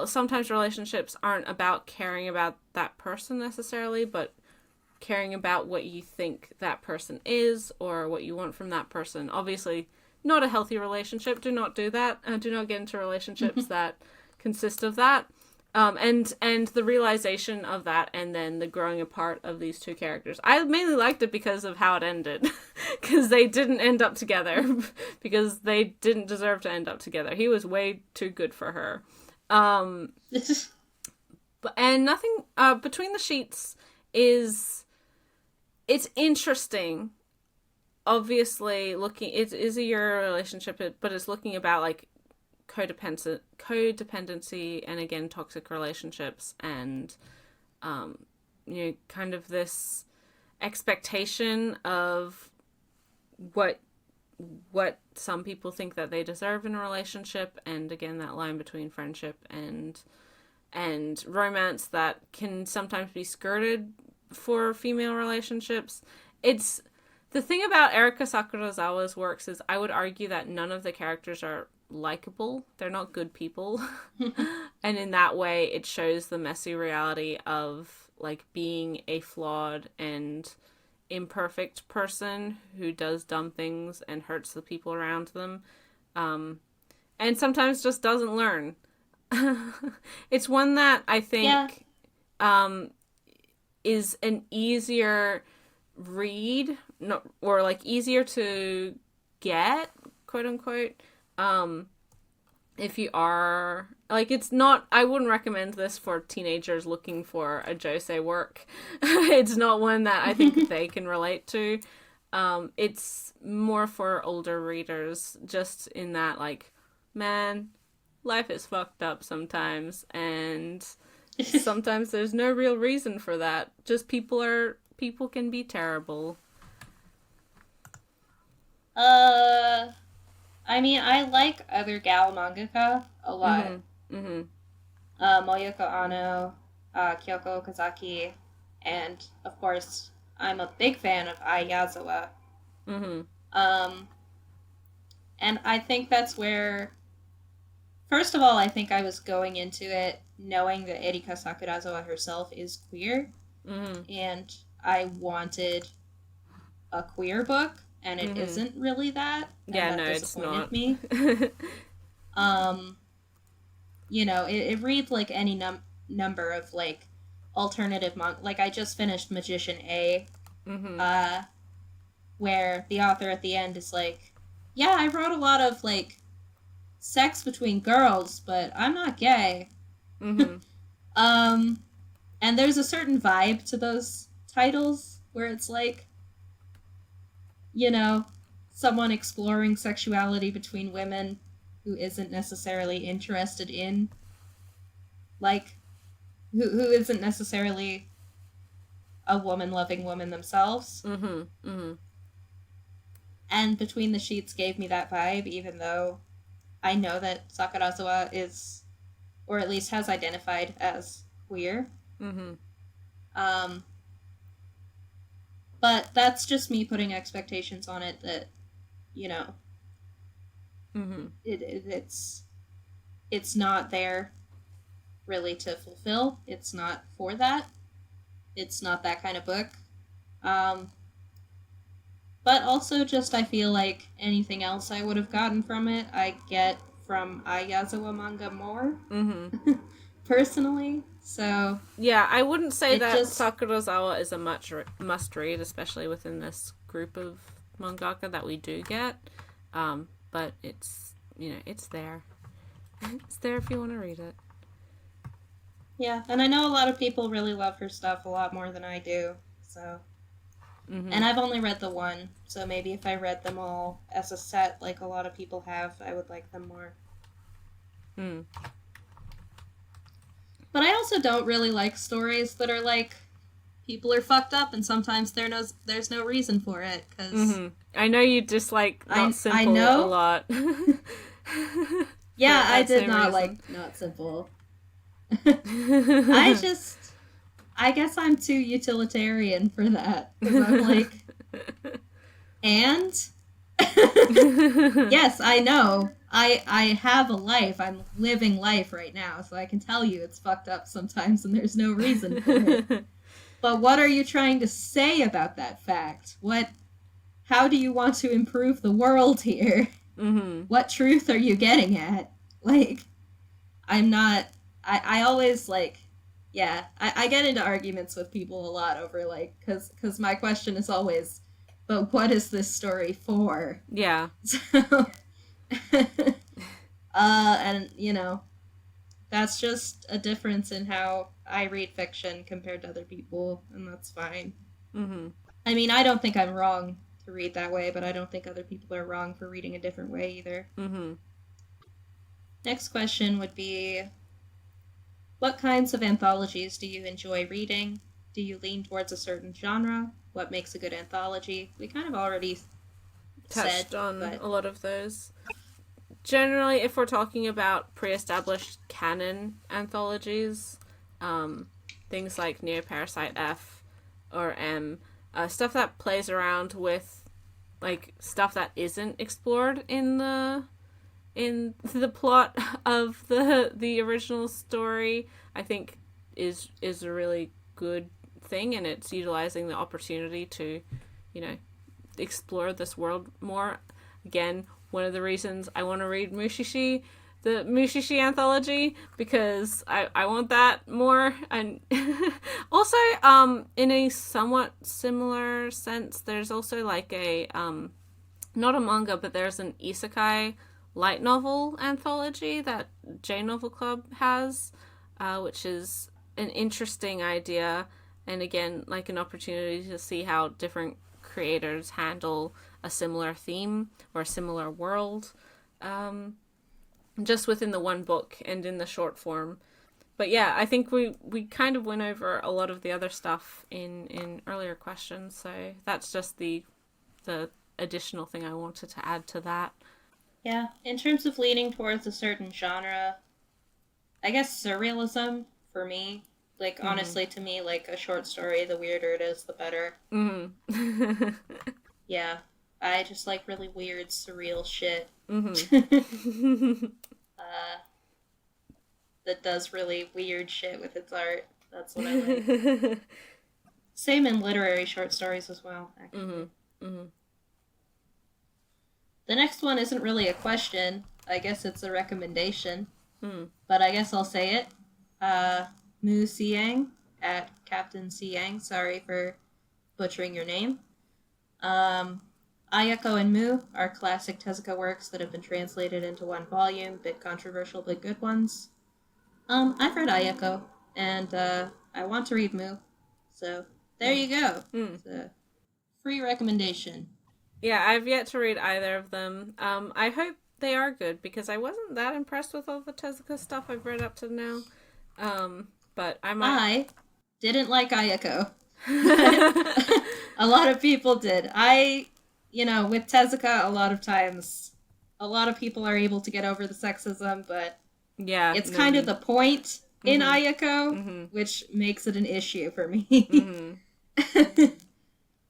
Sometimes relationships aren't about caring about that person necessarily, but caring about what you think that person is or what you want from that person. Obviously, not a healthy relationship. Do not do that. Do not get into relationships that consist of that. And the realization of that, and then the growing apart of these two characters. I mainly liked it because of how it ended, because they didn't end up together, because they didn't deserve to end up together. He was way too good for her. And nothing Between the Sheets is it's interesting. Obviously, it is a Euro relationship, but it's looking about like codependency and again toxic relationships and kind of this expectation of what some people think that they deserve in a relationship, and again that line between friendship and romance that can sometimes be skirted for female relationships. It's the thing about Erika Sakurazawa's works is I would argue that none of the characters are likable. They're not good people. And in that way it shows the messy reality of like being a flawed and imperfect person who does dumb things and hurts the people around them, and sometimes just doesn't learn. It's one that I think is an easier read, or like easier to get, quote unquote, if you are like, it's not, I wouldn't recommend this for teenagers looking for a josei work. It's not one that I think they can relate to. It's more for older readers, just in that like, man, life is fucked up sometimes, and sometimes there's no real reason for that. Just people can be terrible. I mean, I like other gal mangaka a lot. Mm-hmm. Mm-hmm. Moyoko Ano, Kyoko Okazaki, and of course, I'm a big fan of Ai Yazawa. Mm-hmm. And I think that's where, first of all, I think I was going into it knowing that Erika Sakurazawa herself is queer, Mm-hmm. and I wanted a queer book, and it isn't really that, and Yeah, that no, it's disappointed not. me. It reads like any number of like alternative like I just finished Magician A, Mm-hmm. where the author at the end is like, yeah, I wrote a lot of like sex between girls, but I'm not gay. Mm-hmm. And there's a certain vibe to titles where it's like, you know, someone exploring sexuality between women who isn't necessarily interested in, like, who isn't necessarily a woman loving woman themselves. Mm-hmm. Mm-hmm. And Between the Sheets gave me that vibe, even though I know that Sakurazawa is, or at least has identified as queer. Mm-hmm. Um, but that's just me putting expectations on it that, you know, Mm-hmm. it's not there really to fulfill. It's not for that. It's not that kind of book. Um, but also, just I feel like anything else I would have gotten from it, I get from Ayazawa manga more. Mm-hmm. Personally. So Yeah, I wouldn't say it that just, Sakurazawa is a must read, especially within this group of mangaka that we do get. But it's, it's there. It's there if you want to read it. yeah. And I know a lot of people really love her stuff a lot more than I do. So. Mm-hmm. And I've only read the one, so maybe if I read them all as a set, like a lot of people have, I would like them more. Mm. But I also don't really like stories that are like, people are fucked up and sometimes there's no reason for it, because Mm-hmm. I know you dislike Not Simple I know. a lot. Yeah, I did not reason. like Not Simple. I guess I'm too utilitarian for that. Because I'm like, and? Yes, I know. I have a life. I'm living life right now, so I can tell you it's fucked up sometimes and there's no reason for it. But what are you trying to say about that fact? How do you want to improve the world here? Mm-hmm. What truth are you getting at? Like, I'm not. I always like. Yeah, I get into arguments with people a lot over like, because my question is always, but what is this story for? Yeah. So, and that's just a difference in how I read fiction compared to other people, and that's fine. Mm-hmm. I mean, I don't think I'm wrong to read that way, but I don't think other people are wrong for reading a different way either. Mm-hmm. Next question would be, what kinds of anthologies do you enjoy reading? Do you lean towards a certain genre? What makes a good anthology? We kind of already Touched said, on but a lot of those. Generally, if we're talking about pre-established canon anthologies, things like Neo Parasite F or M, stuff that plays around with like stuff that isn't explored in the plot of the original story, I think is a really good thing, and it's utilizing the opportunity to, explore this world more. Again, one of the reasons I want to read Mushishi, the Mushishi anthology, because I want that more. And also, in a somewhat similar sense, there's also like a not a manga, but there's an isekai light novel anthology that J Novel Club has, which is an interesting idea, and again, like an opportunity to see how different creators handle a similar theme or a similar world, just within the one book and in the short form. But yeah, I think we kind of went over a lot of the other stuff in earlier questions, so that's just the additional thing I wanted to add to that. Yeah, in terms of leaning towards a certain genre, I guess surrealism for me. Like, honestly, to me, like, a short story, the weirder it is, the better. Mm-hmm. Yeah, I just like really weird, surreal shit. Mm-hmm. That does really weird shit with its art. That's what I like. Same in literary short stories as well, actually. Mm-hmm. Mm-hmm. The next one isn't really a question. I guess it's a recommendation. But I guess I'll say it. Mu Siang at Captain Siang. Sorry for butchering your name. Ayako and Mu are classic Tezuka works that have been translated into one volume. Bit controversial, but good ones. I've read Ayako, and I want to read Mu. So there you go. Mm. It's a free recommendation. Yeah, I've yet to read either of them. I hope they are good because I wasn't that impressed with all the Tezuka stuff I've read up to now. But I might. I didn't like Ayako. A lot of people did. With Tezuka, a lot of times, a lot of people are able to get over the sexism, but Yeah, it's no, kind me. of the point in Ayako, Mm-hmm. which makes it an issue for me. Mm-hmm.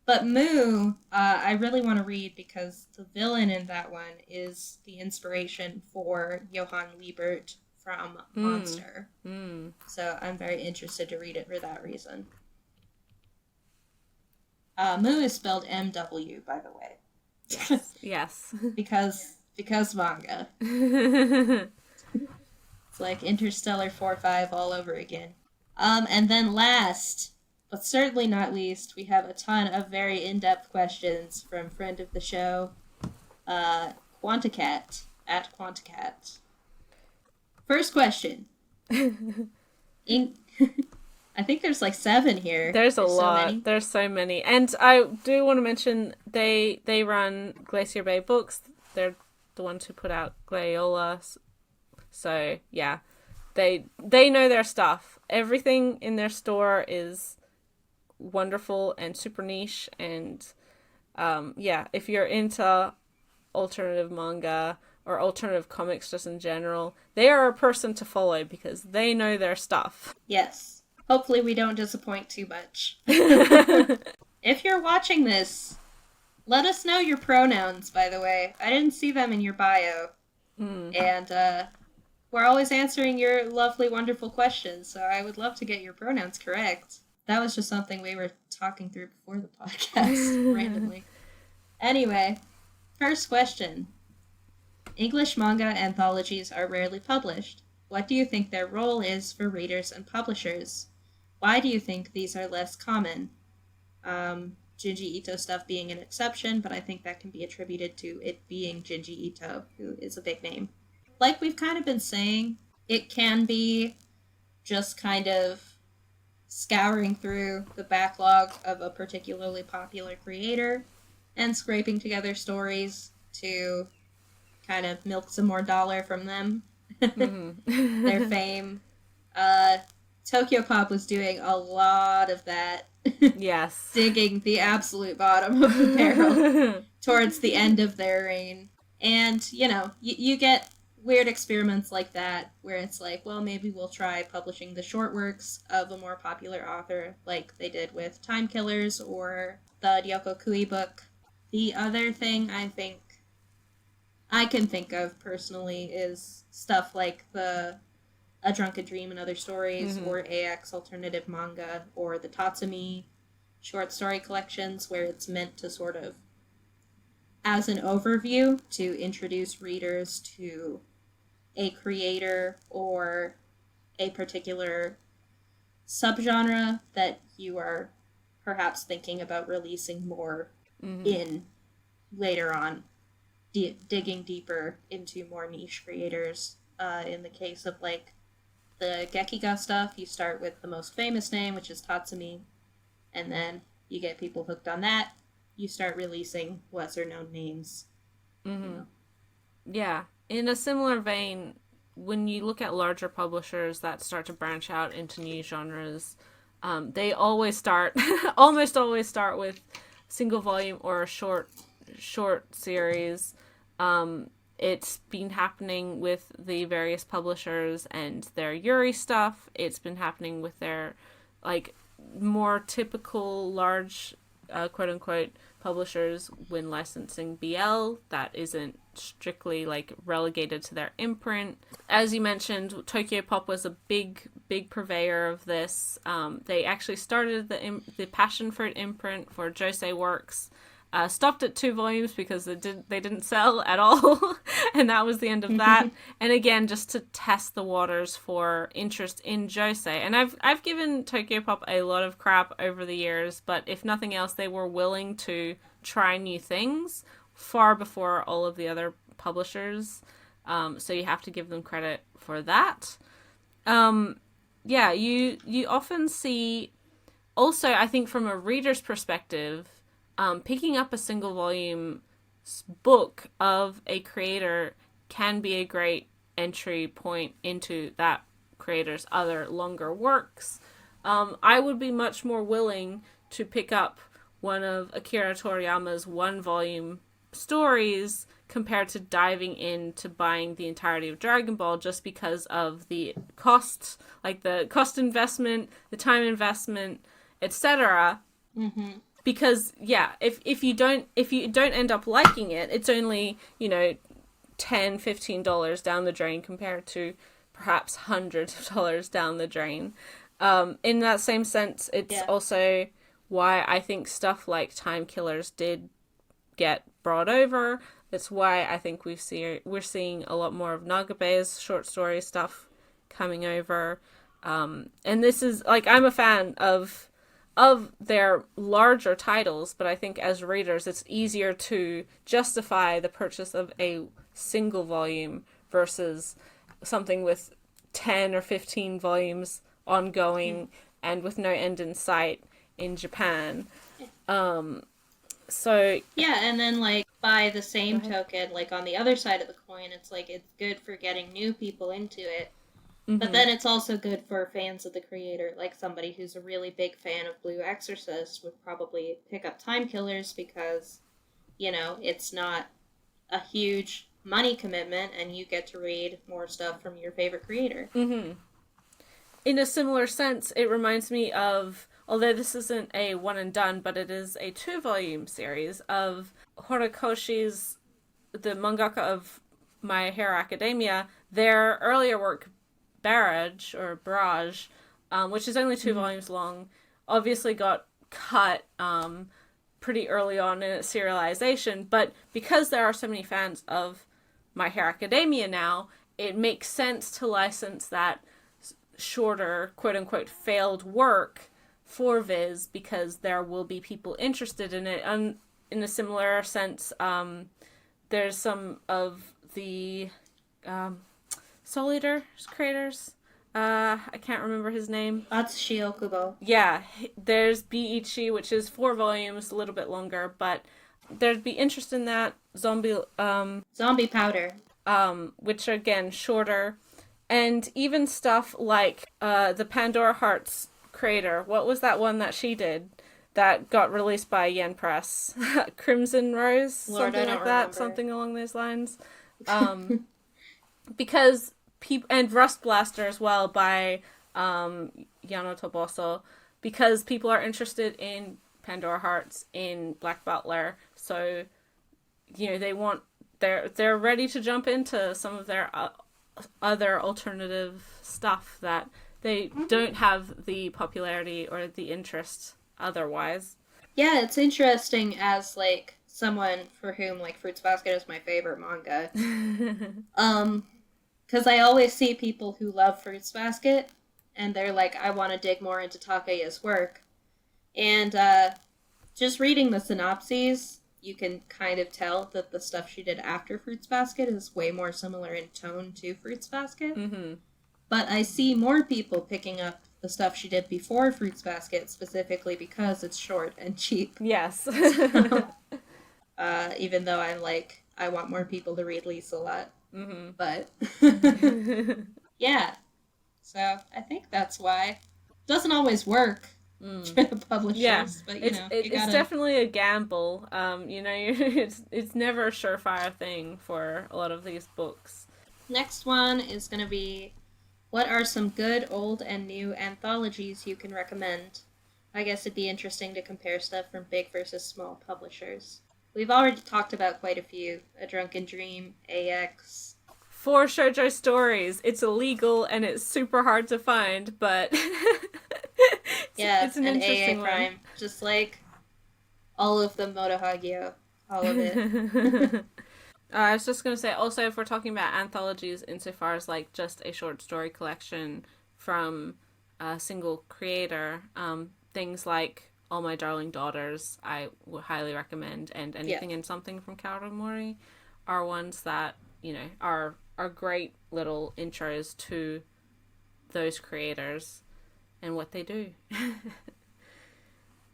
But Moo, I really want to read because the villain in that one is the inspiration for Johann Liebert from Monster. Mm. So I'm very interested to read it for that reason. Moo is spelled MW, by the way. Yes. Yes. because manga. It's like Interstellar 4-5 all over again. And then last, but certainly not least, we have a ton of very in-depth questions from friend of the show, Quanticat, at Quanticat. First question. I think there's like 7 here. There's a lot. So there's so many. And I do want to mention they run Glacier Bay Books. They're the ones who put out Glaiola. So, yeah. They know their stuff. Everything in their store is wonderful and super niche. And, if you're into alternative manga or alternative comics just in general, they are a person to follow because they know their stuff. Yes. Hopefully we don't disappoint too much. If you're watching this, let us know your pronouns, by the way. I didn't see them in your bio. And we're always answering your lovely, wonderful questions, so I would love to get your pronouns correct. That was just something we were talking through before the podcast, randomly. Anyway, first question. English manga anthologies are rarely published. What do you think their role is for readers and publishers? Why do you think these are less common? Junji Ito stuff being an exception, but I think that can be attributed to it being Junji Ito, who is a big name. Like we've kind of been saying, it can be just kind of scouring through the backlog of a particularly popular creator and scraping together stories to kind of milk some more dollar from them. Their fame. Tokyo Pop was doing a lot of that. Yes. Digging the absolute bottom of the barrel towards the end of their reign. And, you get weird experiments like that where it's like, well, maybe we'll try publishing the short works of a more popular author like they did with Time Killers or the Ryoko Kui book. The other thing I can think of personally is stuff like A Drunken Dream and Other Stories, or AX Alternative Manga, or the Tatsumi short story collections, where it's meant to sort of, as an overview, to introduce readers to a creator or a particular subgenre that you are perhaps thinking about releasing more in later on, digging deeper into more niche creators. In the case of, like, the Gekiga stuff, you start with the most famous name, which is Tatsumi, and then you get people hooked on that. You start releasing lesser-known names. Yeah. In a similar vein, when you look at larger publishers that start to branch out into new genres, they almost always start with single volume or a short series. It's been happening with the various publishers and their Yuri stuff. It's been happening with their, like, more typical large, quote-unquote, publishers when licensing BL that isn't strictly, like, relegated to their imprint. As you mentioned, Tokyo Pop was a big purveyor of this. They actually started the Passion Fruit imprint for Josei Works. Stopped at 2 volumes because they didn't sell at all, and that was the end of that. And again, just to test the waters for interest in Josei. And I've given Tokyo Pop a lot of crap over the years, but if nothing else, they were willing to try new things far before all of the other publishers. So you have to give them credit for that. You often see also, I think from a reader's perspective, picking up a single volume book of a creator can be a great entry point into that creator's other longer works. I would be much more willing to pick up one of Akira Toriyama's one volume stories compared to diving into buying the entirety of Dragon Ball, just because of the costs, like the cost investment, the time investment, etc. Mm-hmm. Because yeah, if you don't end up liking it, it's only, $10-15 down the drain compared to perhaps hundreds of dollars down the drain. In that same sense, it's also why I think stuff like Time Killers did get brought over. It's why I think we're seeing a lot more of Nagabe's short story stuff coming over. And this is, like, I'm a fan of their larger titles, but I think as readers it's easier to justify the purchase of a single volume versus something with 10 or 15 volumes ongoing and with no end in sight in Japan. So yeah, and then like by the same token, like on the other side of the coin, it's like it's good for getting new people into it. But then it's also good for fans of the creator, like somebody who's a really big fan of Blue Exorcist would probably pick up Time Killers because, it's not a huge money commitment and you get to read more stuff from your favorite creator. Mm-hmm. In a similar sense, it reminds me of, although this isn't a one and done, but it is a 2-volume series of Horikoshi's, the mangaka of My Hero Academia, their earlier work, Barrage, which is only 2 volumes long, obviously got cut pretty early on in its serialization, but because there are so many fans of My Hero Academia now, it makes sense to license that shorter, quote-unquote, failed work for Viz, because there will be people interested in it. And in a similar sense, there's some of the Soul Eater creators. I can't remember his name. Atsushi Okubo. Yeah, there's Biichi, which is 4 volumes, a little bit longer, but there'd be interest in that. Zombie Powder. Which are, again, shorter. And even stuff like the Pandora Hearts creator. What was that one that she did that got released by Yen Press? Crimson Rose? Lord, something like that. Remember. Something along those lines. Because and Rust Blaster as well by Yano Toboso, because people are interested in Pandora Hearts, in Black Butler, so they're ready to jump into some of their other alternative stuff that they don't have the popularity or the interest otherwise. Yeah, it's interesting as like someone for whom like Fruits Basket is my favorite manga. Because I always see people who love Fruits Basket, and they're like, I want to dig more into Takeya's work. And just reading the synopses, you can kind of tell that the stuff she did after Fruits Basket is way more similar in tone to Fruits Basket. Mm-hmm. But I see more people picking up the stuff she did before Fruits Basket, specifically because it's short and cheap. Yes. So, even though I'm like, I want more people to read Lisa a lot. Mm-hmm. But yeah, so I think that's why it doesn't always work with publishers. Yeah, but it's definitely a gamble. It's never a surefire thing for a lot of these books. Next one is going to be, what are some good old and new anthologies you can recommend? I guess it'd be interesting to compare stuff from big versus small publishers. We've already talked about quite a few. A Drunken Dream, AX. 4 shoujo stories. It's illegal and it's super hard to find, but it's an interesting AA one. Prime. Just like all of the Motohagio. All of it. I was just going to say, also, if we're talking about anthologies insofar as like just a short story collection from a single creator, things like All My Darling Daughters, I would highly recommend, and Anything and Something from Kawamori are ones that, are great little intros to those creators and what they do.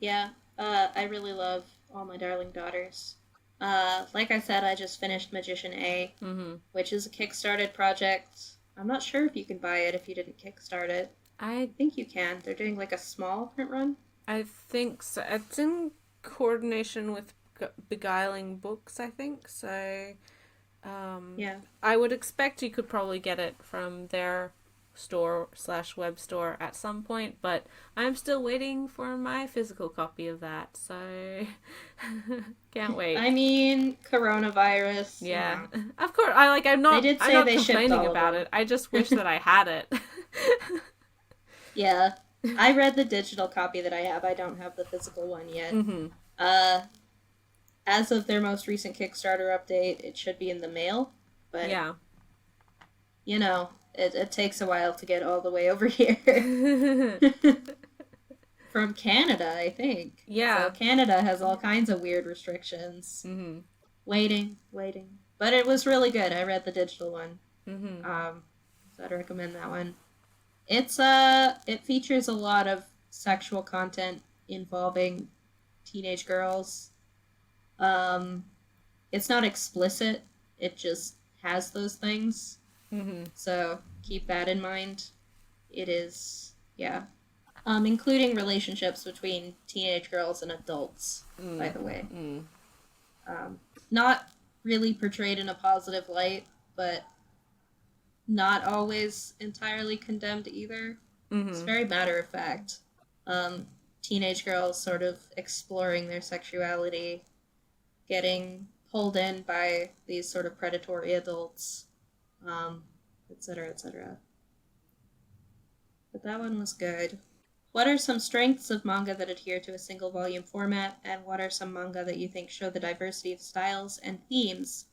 Yeah, I really love All My Darling Daughters. Like I said, I just finished Magician A, Mm-hmm. which is a Kickstarted project. I'm not sure if you can buy it if you didn't kickstart it. I I think you can. They're doing like a small print run. I think so. It's in coordination with Beguiling Books, I think. So Yeah. I would expect you could probably get it from their store slash web store at some point, but I'm still waiting for my physical copy of that, so can't I wait. mean, coronavirus, you Yeah, know. of course. I'm They not did I'm say not they shipped complaining all of about it. them. I just wish that I had it. Yeah. I read the digital copy that I have. I don't have the physical one yet. Mm-hmm. Uh, as of their most recent Kickstarter update, it should be in the mail, but Yeah. you know, it takes a while to get all the way over here. From Canada, I think. So Yeah. Canada has all kinds of weird restrictions. Mm-hmm. Waiting, waiting. But it was really good. I read the digital one. Mm-hmm. So I'd recommend that one. It features a lot of sexual content involving teenage girls. Um it's not explicit. It just has those things. Mm-hmm. So keep that in mind. It is, yeah. Including relationships between teenage girls and adults, by the way. Mm. Not really portrayed in a positive light, but not always entirely condemned either. It's Mm-hmm. very matter of fact. Um, Teenage girls sort of exploring their sexuality, getting pulled in by these sort of predatory adults, etc., etc. But that one was good. What are some strengths of manga that adhere to a single volume format, and what are some manga that you think show the diversity of styles and themes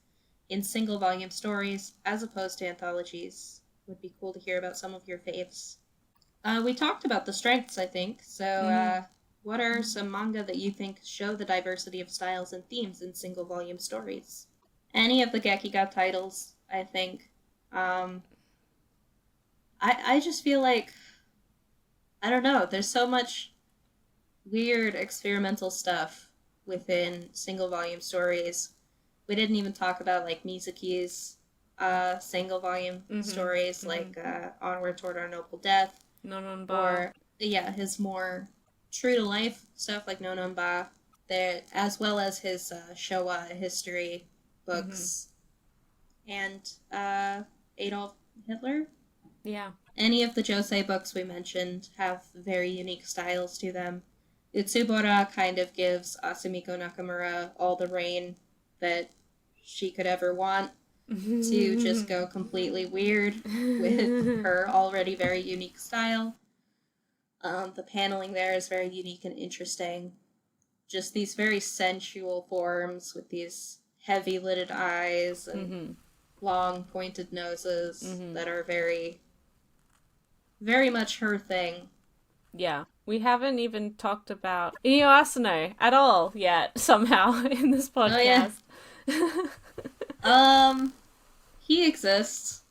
in single volume stories as opposed to anthologies? Would be cool to hear about some of your faves. We talked about the strengths, I think. So, Mm-hmm. what are some manga that you think show the diversity of styles and themes in single volume stories? Any of the Gekiga titles, I think. Um, I just feel like, I don't know, there's so much weird experimental stuff within single volume stories. We didn't even talk about like Mizuki's single volume Mm-hmm. stories Mm-hmm. like Onward Toward Our Noble Death, Nononba. or yeah, his more true to life stuff like Nononba, there as well as his Showa history Mm-hmm. books and Adolf Hitler. Yeah. Any of the Josei books we mentioned have very unique styles to them. Utsubora kind of gives Asumiko Nakamura all the reign that she could ever want to just go completely weird with her already very unique style. The paneling there is very unique and interesting. Just these very sensual forms with these heavy lidded eyes and Mm-hmm. long pointed noses Mm-hmm. that are very, very much her thing. Yeah. We haven't even talked about Inyo Asano at all yet, somehow, in this Oh yeah. podcast. Um, he exists.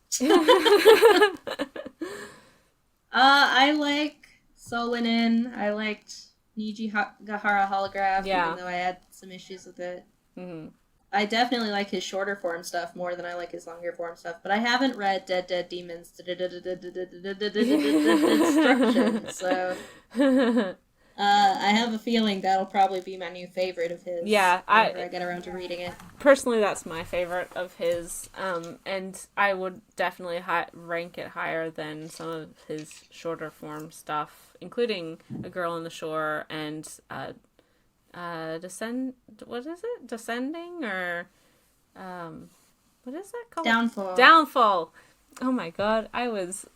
I like Solanin. I liked Gahara Holograph, even Yeah. though I had some issues with it. Mm-hmm. I definitely like his shorter form stuff more than I like his longer form stuff, but I haven't read Dead Dead Demons Destruction, so I have a feeling that'll probably be my new favorite of his Yeah, whenever I get around to reading it. personally that's my favorite of his, and I would definitely rank it higher than some of his shorter form stuff, including A Girl on the Shore and what is it, Descending, or what is that called, Downfall. Downfall. Oh my god, I was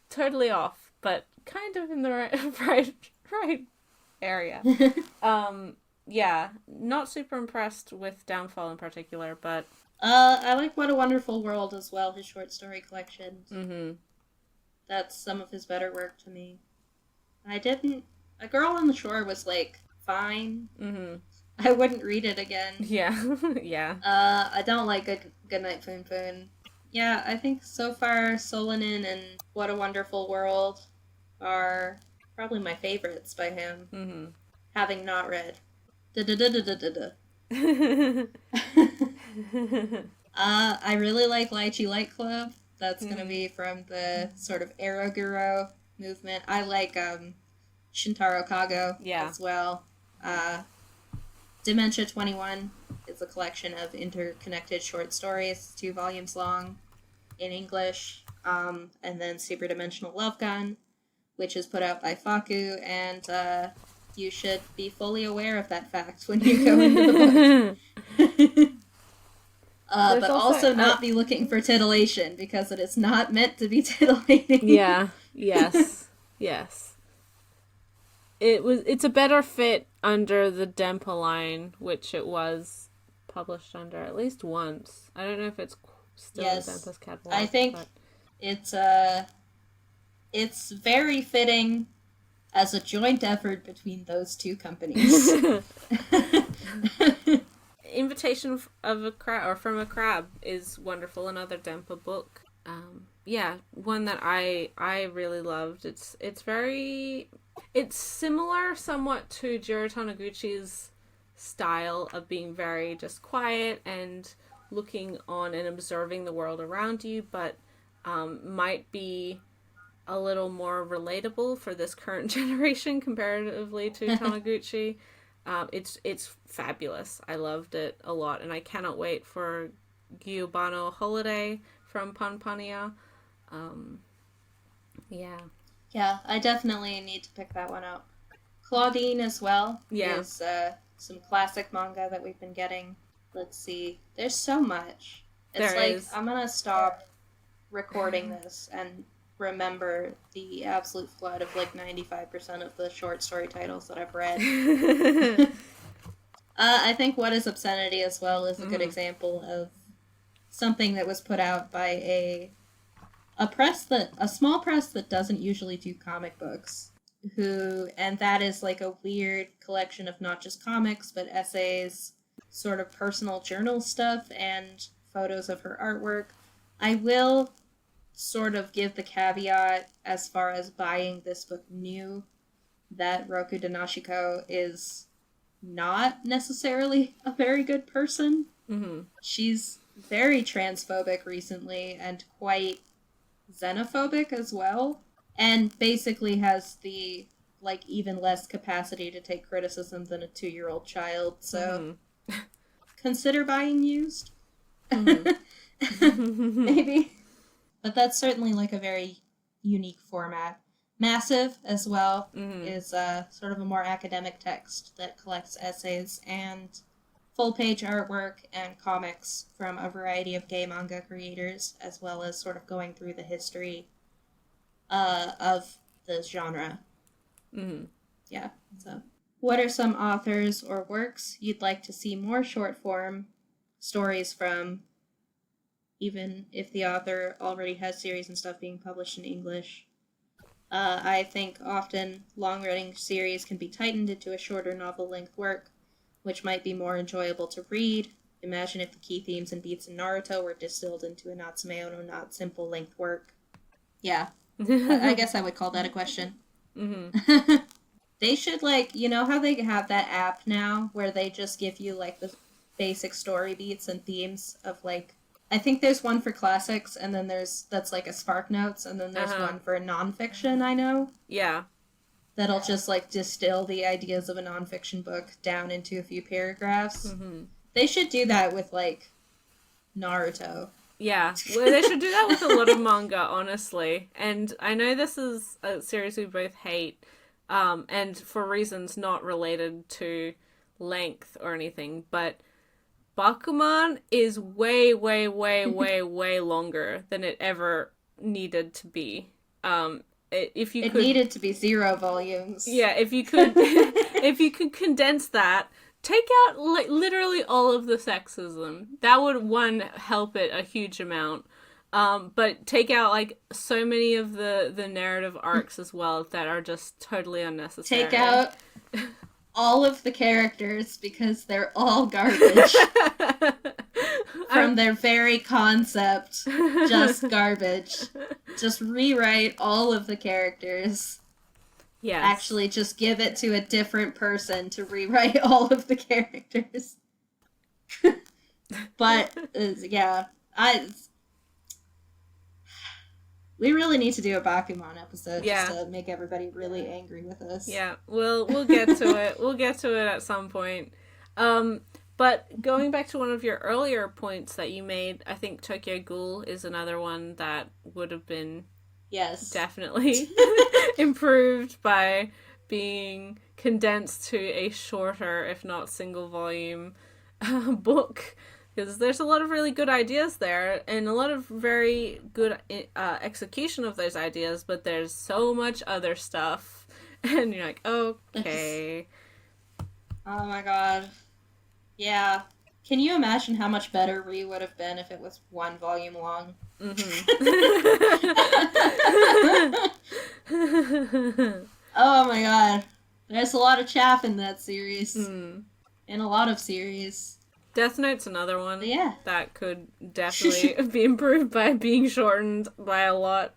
totally off, but kind of in the right area. Yeah, not super impressed with Downfall in particular, but I like What a Wonderful World as well, his short story collections. mm-hmm. That's some of his better work to me. I didn't. A Girl on the Shore was like fine. Mm-hmm. I wouldn't read it again. Yeah. Yeah. I don't like Goodnight Poon Poon. Yeah, I think so far Solanin and What a Wonderful World are probably my favorites by him. Mm-hmm. having not read. Da-da-da-da-da-da. I really like Lychee Light Club. That's going to be from the sort of Eroguro movement. I like Shintaro Kago as well. Dementia 21 is a collection of interconnected short stories, 2 volumes long in English. And then Super Dimensional Love Gun, which is put out by Faku, and you should be fully aware of that fact when you go into the book. But also not be looking for titillation, because it is not meant to be titillating. Yeah, yes, yes. It's a better fit under the Dempa line, which it was published under at least once. I don't know if it's still in Dempa's catalog. I think it's very fitting as a joint effort between those two companies. Invitation of a Crab, or From a Crab, is wonderful. Another Dempa book. One that I really loved. It's similar somewhat to Jiro Taniguchi's style of being very just quiet and looking on and observing the world around you, but might be a little more relatable for this current generation comparatively to Taniguchi. It's fabulous. I loved it a lot, and I cannot wait for Gyubano Holiday from Panpania. Yeah, I definitely need to pick that one up. Claudine as well is some classic manga that we've been getting. Let's see. There's so much. It's I'm going to stop recording this and remember the absolute flood of 95% of the short story titles that I've read. I think What is Obscenity as well is a good example of something that was put out by a small press that doesn't usually do comic books, and that is a weird collection of not just comics but essays, sort of personal journal stuff, and photos of her artwork. I will sort of give the caveat as far as buying this book new that Roku Danashiko is not necessarily a very good person. Mm-hmm. She's very transphobic recently and quite xenophobic as well, and basically has the even less capacity to take criticism than a 2-year-old child, so consider buying used. Maybe. But that's certainly a very unique format. Massive as well is sort of a more academic text that collects essays and full-page artwork and comics from a variety of gay manga creators, as well as sort of going through the history of the genre. Mm-hmm. Yeah, so what are some authors or works you'd like to see more short-form stories from, even if the author already has series and stuff being published in English? I think often long-running series can be tightened into a shorter novel-length work, which might be more enjoyable to read. Imagine if the key themes and beats in Naruto were distilled into a Natsume Ono not simple length work. Yeah. I guess I would call that a question. Mm-hmm. They should, you know how they have that app now where they just give you, the basic story beats and themes of, I think there's one for classics, and then that's a Spark Notes, and then there's one for nonfiction, I know. Yeah. That'll just, distill the ideas of a nonfiction book down into a few paragraphs. Mm-hmm. They should do that with, Naruto. Yeah. Well, they should do that with a lot of manga, honestly. And I know this is a series we both hate, and for reasons not related to length or anything, but Bakuman is way, way, way, way, way longer than it ever needed to be. It needed to be 0 volumes. Yeah, if you could condense that, take out literally all of the sexism. That would help it a huge amount. But take out so many of the narrative arcs as well that are just totally unnecessary. Take out all of the characters because they're all garbage. From their very concept, just garbage. Just rewrite all of the characters. Yes. actually just give it to a different person to rewrite all of the characters. But yeah, I we really need to do a Bakuman episode just Yeah. to make everybody really angry with us. Yeah. We'll get to it. We'll get to it at some point. Um but going back to one of your earlier points that you made, I think Tokyo Ghoul is another one that would have been Yes. definitely improved by being condensed to a shorter, if not single volume, book. Because there's a lot of really good ideas there and a lot of very good execution of those ideas, but there's so much other stuff. And you're like, okay. Oh my god. Yeah. Can you imagine how much better Re would have been if it was 1 volume long? Oh my god. There's a lot of chaff in that series. In a lot of series. Death Note's another one Yeah. that could definitely be improved by being shortened by a lot.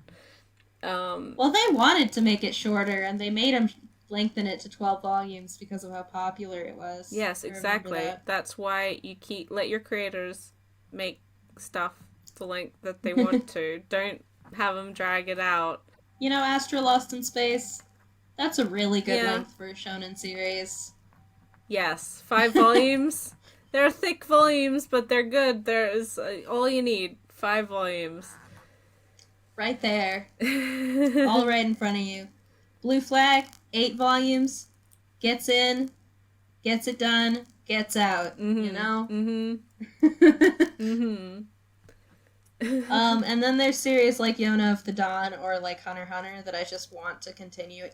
Well, they wanted to make it shorter, and they made them lengthen it to 12 volumes because of how popular it was. Yes, exactly. That's why you let your creators make stuff the length that they want to. Don't have them drag it out. You know, Astra Lost in Space? That's a really good length for a shonen series. Yes, 5 volumes. They're thick volumes, but they're good. There's all you need. 5 volumes. Right there. All right in front of you. Blue Flag, 8 volumes. Gets in, gets it done, gets out. You know? And then there's series like Yona of the Dawn or like Hunter x Hunter that I just want to continue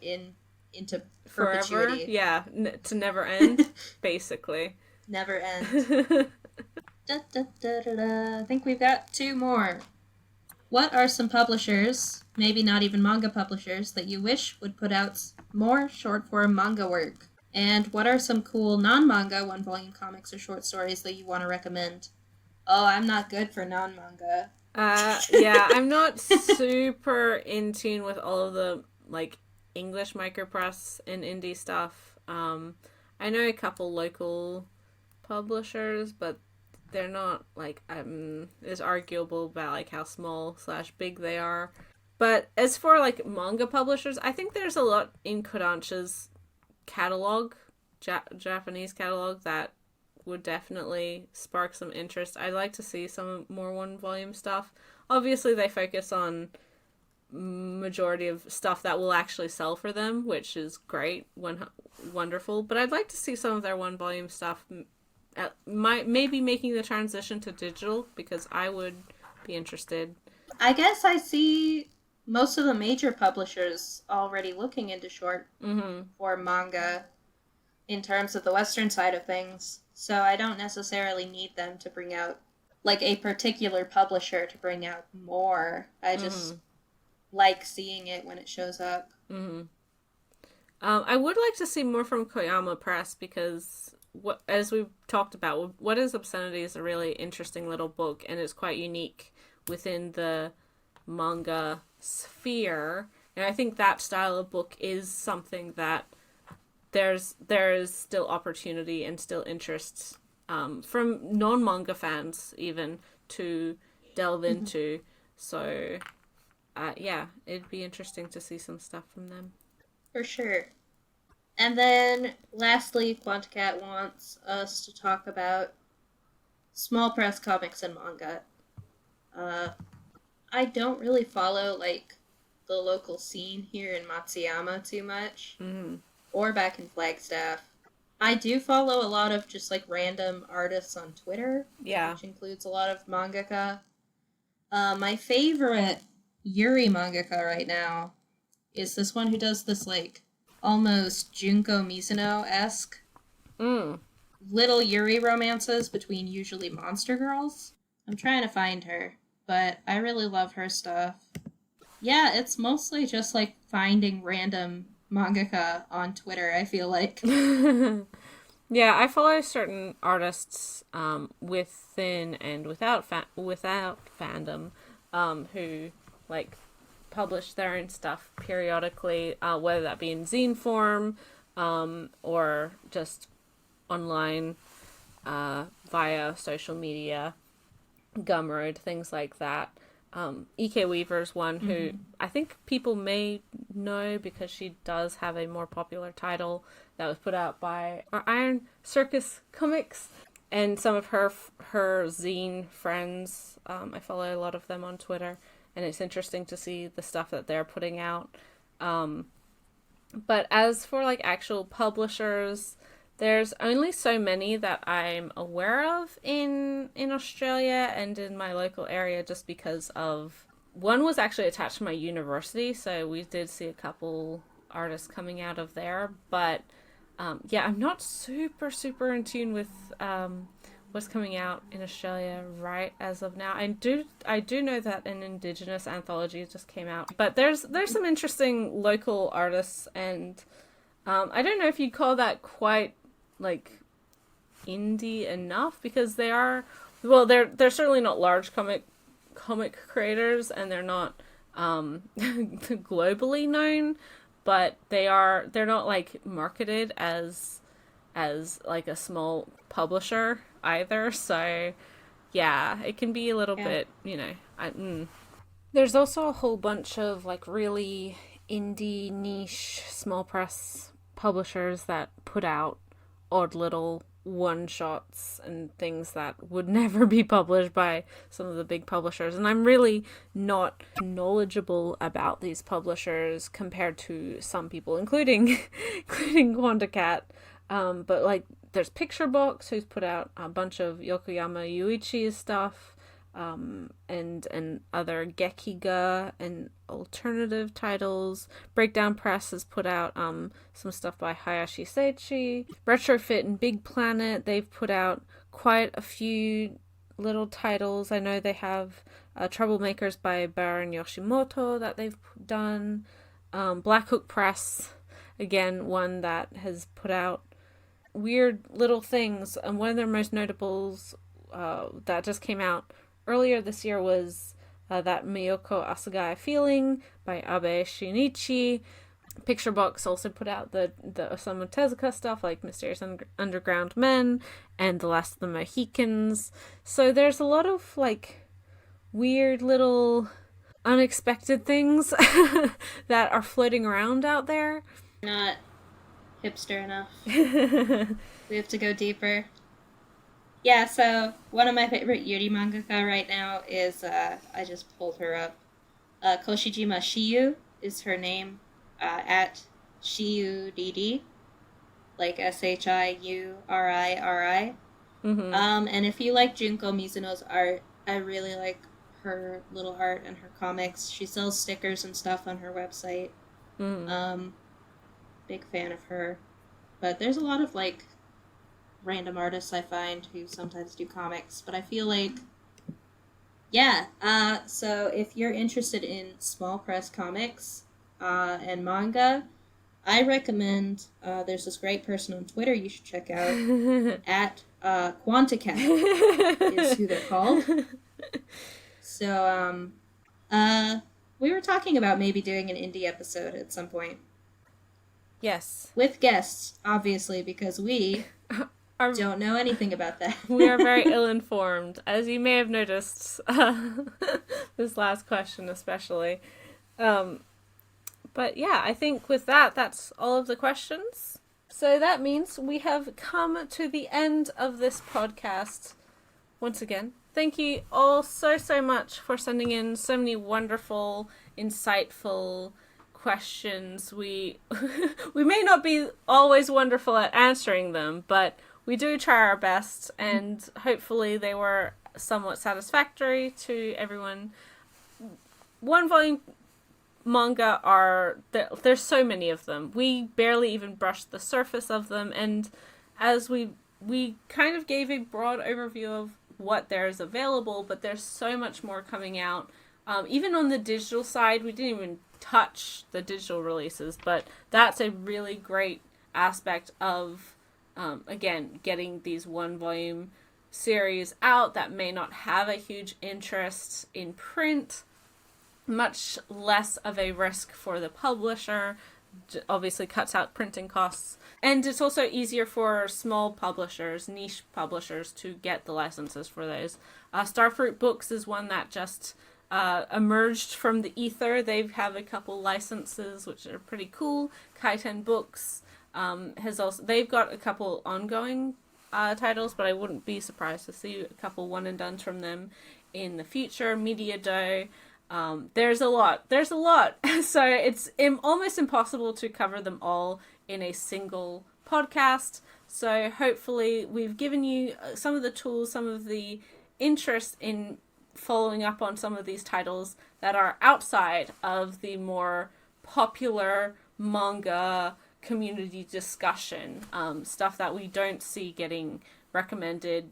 into perpetuity. Forever? Yeah, to never end, basically. Never end. I think we've got 2 more. What are some publishers, maybe not even manga publishers, that you wish would put out more short-form manga work? And what are some cool non-manga 1-volume comics or short stories that you want to recommend? Oh, I'm not good for non-manga. Yeah, I'm not super in tune with all of the, like, English micropress and indie stuff. I know a couple local publishers, but they're not, like, it's arguable about, like, how small / big they are. But as for, like, manga publishers, I think there's a lot in Kodansha's catalog, Japanese catalog, that would definitely spark some interest. I'd like to see some more 1-volume stuff. Obviously, they focus on majority of stuff that will actually sell for them, which is great, wonderful. But I'd like to see some of their 1-volume stuff maybe making the transition to digital, because I would be interested. I guess I see most of the major publishers already looking into short form manga in terms of the Western side of things. So I don't necessarily need them to bring out, like, a particular publisher to bring out more. I just like seeing it when it shows up. I would like to see more from Koyama Press, because, as we've talked about, What is Obscenity is a really interesting little book, and it's quite unique within the manga sphere. And I think that style of book is something that there is still opportunity and still interest from non-manga fans even to delve into. So, yeah, it'd be interesting to see some stuff from them. For sure. And then, lastly, Quanticat wants us to talk about small press comics and manga. I don't really follow, like, the local scene here in Matsuyama too much. Or back in Flagstaff. I do follow a lot of just, like, random artists on Twitter. Yeah. Which includes a lot of mangaka. My favorite Yuri mangaka right now is this one who does this, like, almost Junko Mizuno-esque little Yuri romances between usually monster girls. I'm trying to find her, but I really love her stuff. Yeah, it's mostly just, like, finding random mangaka on Twitter, I feel like. Yeah, I follow certain artists within and without fandom who, like, publish their own stuff periodically, whether that be in zine form or just online via social media, Gumroad, things like that. E.K. Weaver's one who I think people may know because she does have a more popular title that was put out by our Iron Circus Comics and some of her zine friends. I follow a lot of them on Twitter, and it's interesting to see the stuff that they're putting out. But as for like actual publishers, there's only so many that I'm aware of in Australia and in my local area, just because of one was actually attached to my university, so we did see a couple artists coming out of there. But yeah, I'm not super in tune with what's coming out in Australia right as of now. I do know that an Indigenous anthology just came out, but there's some interesting local artists, and I don't know if you'd call that quite like indie enough, because they're certainly not large comic creators, and they're not globally known, but they're not like marketed as like a small publisher either. So yeah, it can be a little bit, There's also a whole bunch of like really indie niche small press publishers that put out odd little one-shots and things that would never be published by some of the big publishers. And I'm really not knowledgeable about these publishers compared to some people, including Quanticat. But like there's Picture Box, who's put out a bunch of Yokoyama Yuichi's stuff, and other Gekiga and alternative titles. Breakdown Press has put out some stuff by Hayashi Seichi. Retrofit and Big Planet, they've put out quite a few little titles. I know they have Troublemakers by Baron Yoshimoto that they've done. Black Hook Press, again, one that has put out weird little things, and one of their most notables that just came out earlier this year was that Miyoko Asagaya Feeling by Abe Shinichi. Picture Box also put out the Osamu Tezuka stuff like Mysterious Underground Men and The Last of the Mohicans. So there's a lot of like weird little unexpected things that are floating around out there. Not hipster enough. We have to go deeper. Yeah, so one of my favorite Yuri mangaka right now is, I just pulled her up, Koshijima Shiyu is her name, at Shiudd, like Shiuriri. And if you like Junko Mizuno's art, I really like her little art and her comics. She sells stickers and stuff on her website. Big fan of her. But there's a lot of, like, random artists I find who sometimes do comics, but I feel like, so if you're interested in small press comics and manga, I recommend, there's this great person on Twitter you should check out, at Quanticat is who they're called. So, we were talking about maybe doing an indie episode at some point. Yes. With guests, obviously, because we don't know anything about that. We are very ill-informed, as you may have noticed, this last question especially. But yeah, I think with that's all of the questions. So that means we have come to the end of this podcast. Once again, thank you all so much for sending in so many wonderful, insightful questions. We may not be always wonderful at answering them, but we do try our best, and hopefully they were somewhat satisfactory to everyone. One volume manga there's so many of them. We barely even brushed the surface of them, and as we kind of gave a broad overview of what there is available, but there's so much more coming out. Even on the digital side, we didn't even touch the digital releases, but that's a really great aspect of again, getting these one volume series out that may not have a huge interest in print. much less of a risk for the publisher, obviously cuts out printing costs, and it's also easier for small publishers, niche publishers, to get the licenses for those. Starfruit Books is one that just emerged from the ether. They have a couple licenses which are pretty cool. Kaiten Books has also, they've got a couple ongoing titles, but I wouldn't be surprised to see a couple one and dones from them in the future. Media Doe. There's a lot. So it's almost impossible to cover them all in a single podcast. So hopefully we've given you some of the tools, some of the interest in following up on some of these titles that are outside of the more popular manga community discussion, stuff that we don't see getting recommended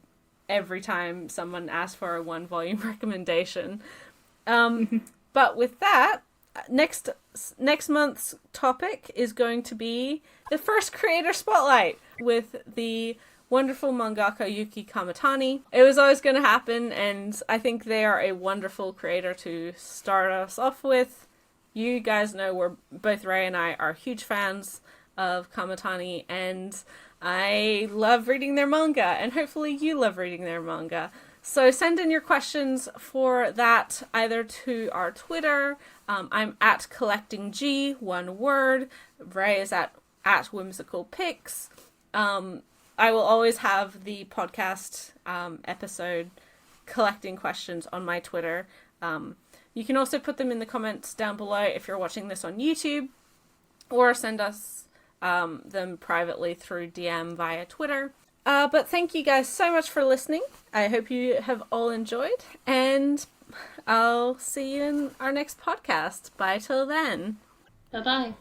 every time someone asks for a 1-volume recommendation. But with that, next month's topic is going to be the first creator spotlight with the wonderful mangaka Yuki Kamitani. It was always going to happen, and I think they are a wonderful creator to start us off with. You guys know both Ray and I are huge fans of Kamitani, and I love reading their manga, and hopefully you love reading their manga. So send in your questions for that either to our Twitter. I'm at collectingg, one word. Ray is at whimsicalpics. I will always have the podcast episode collecting questions on my Twitter. You can also put them in the comments down below if you're watching this on YouTube, or send us them privately through DM via Twitter. But thank you guys so much for listening. I hope you have all enjoyed, and I'll see you in our next podcast. Bye till then. Bye-bye.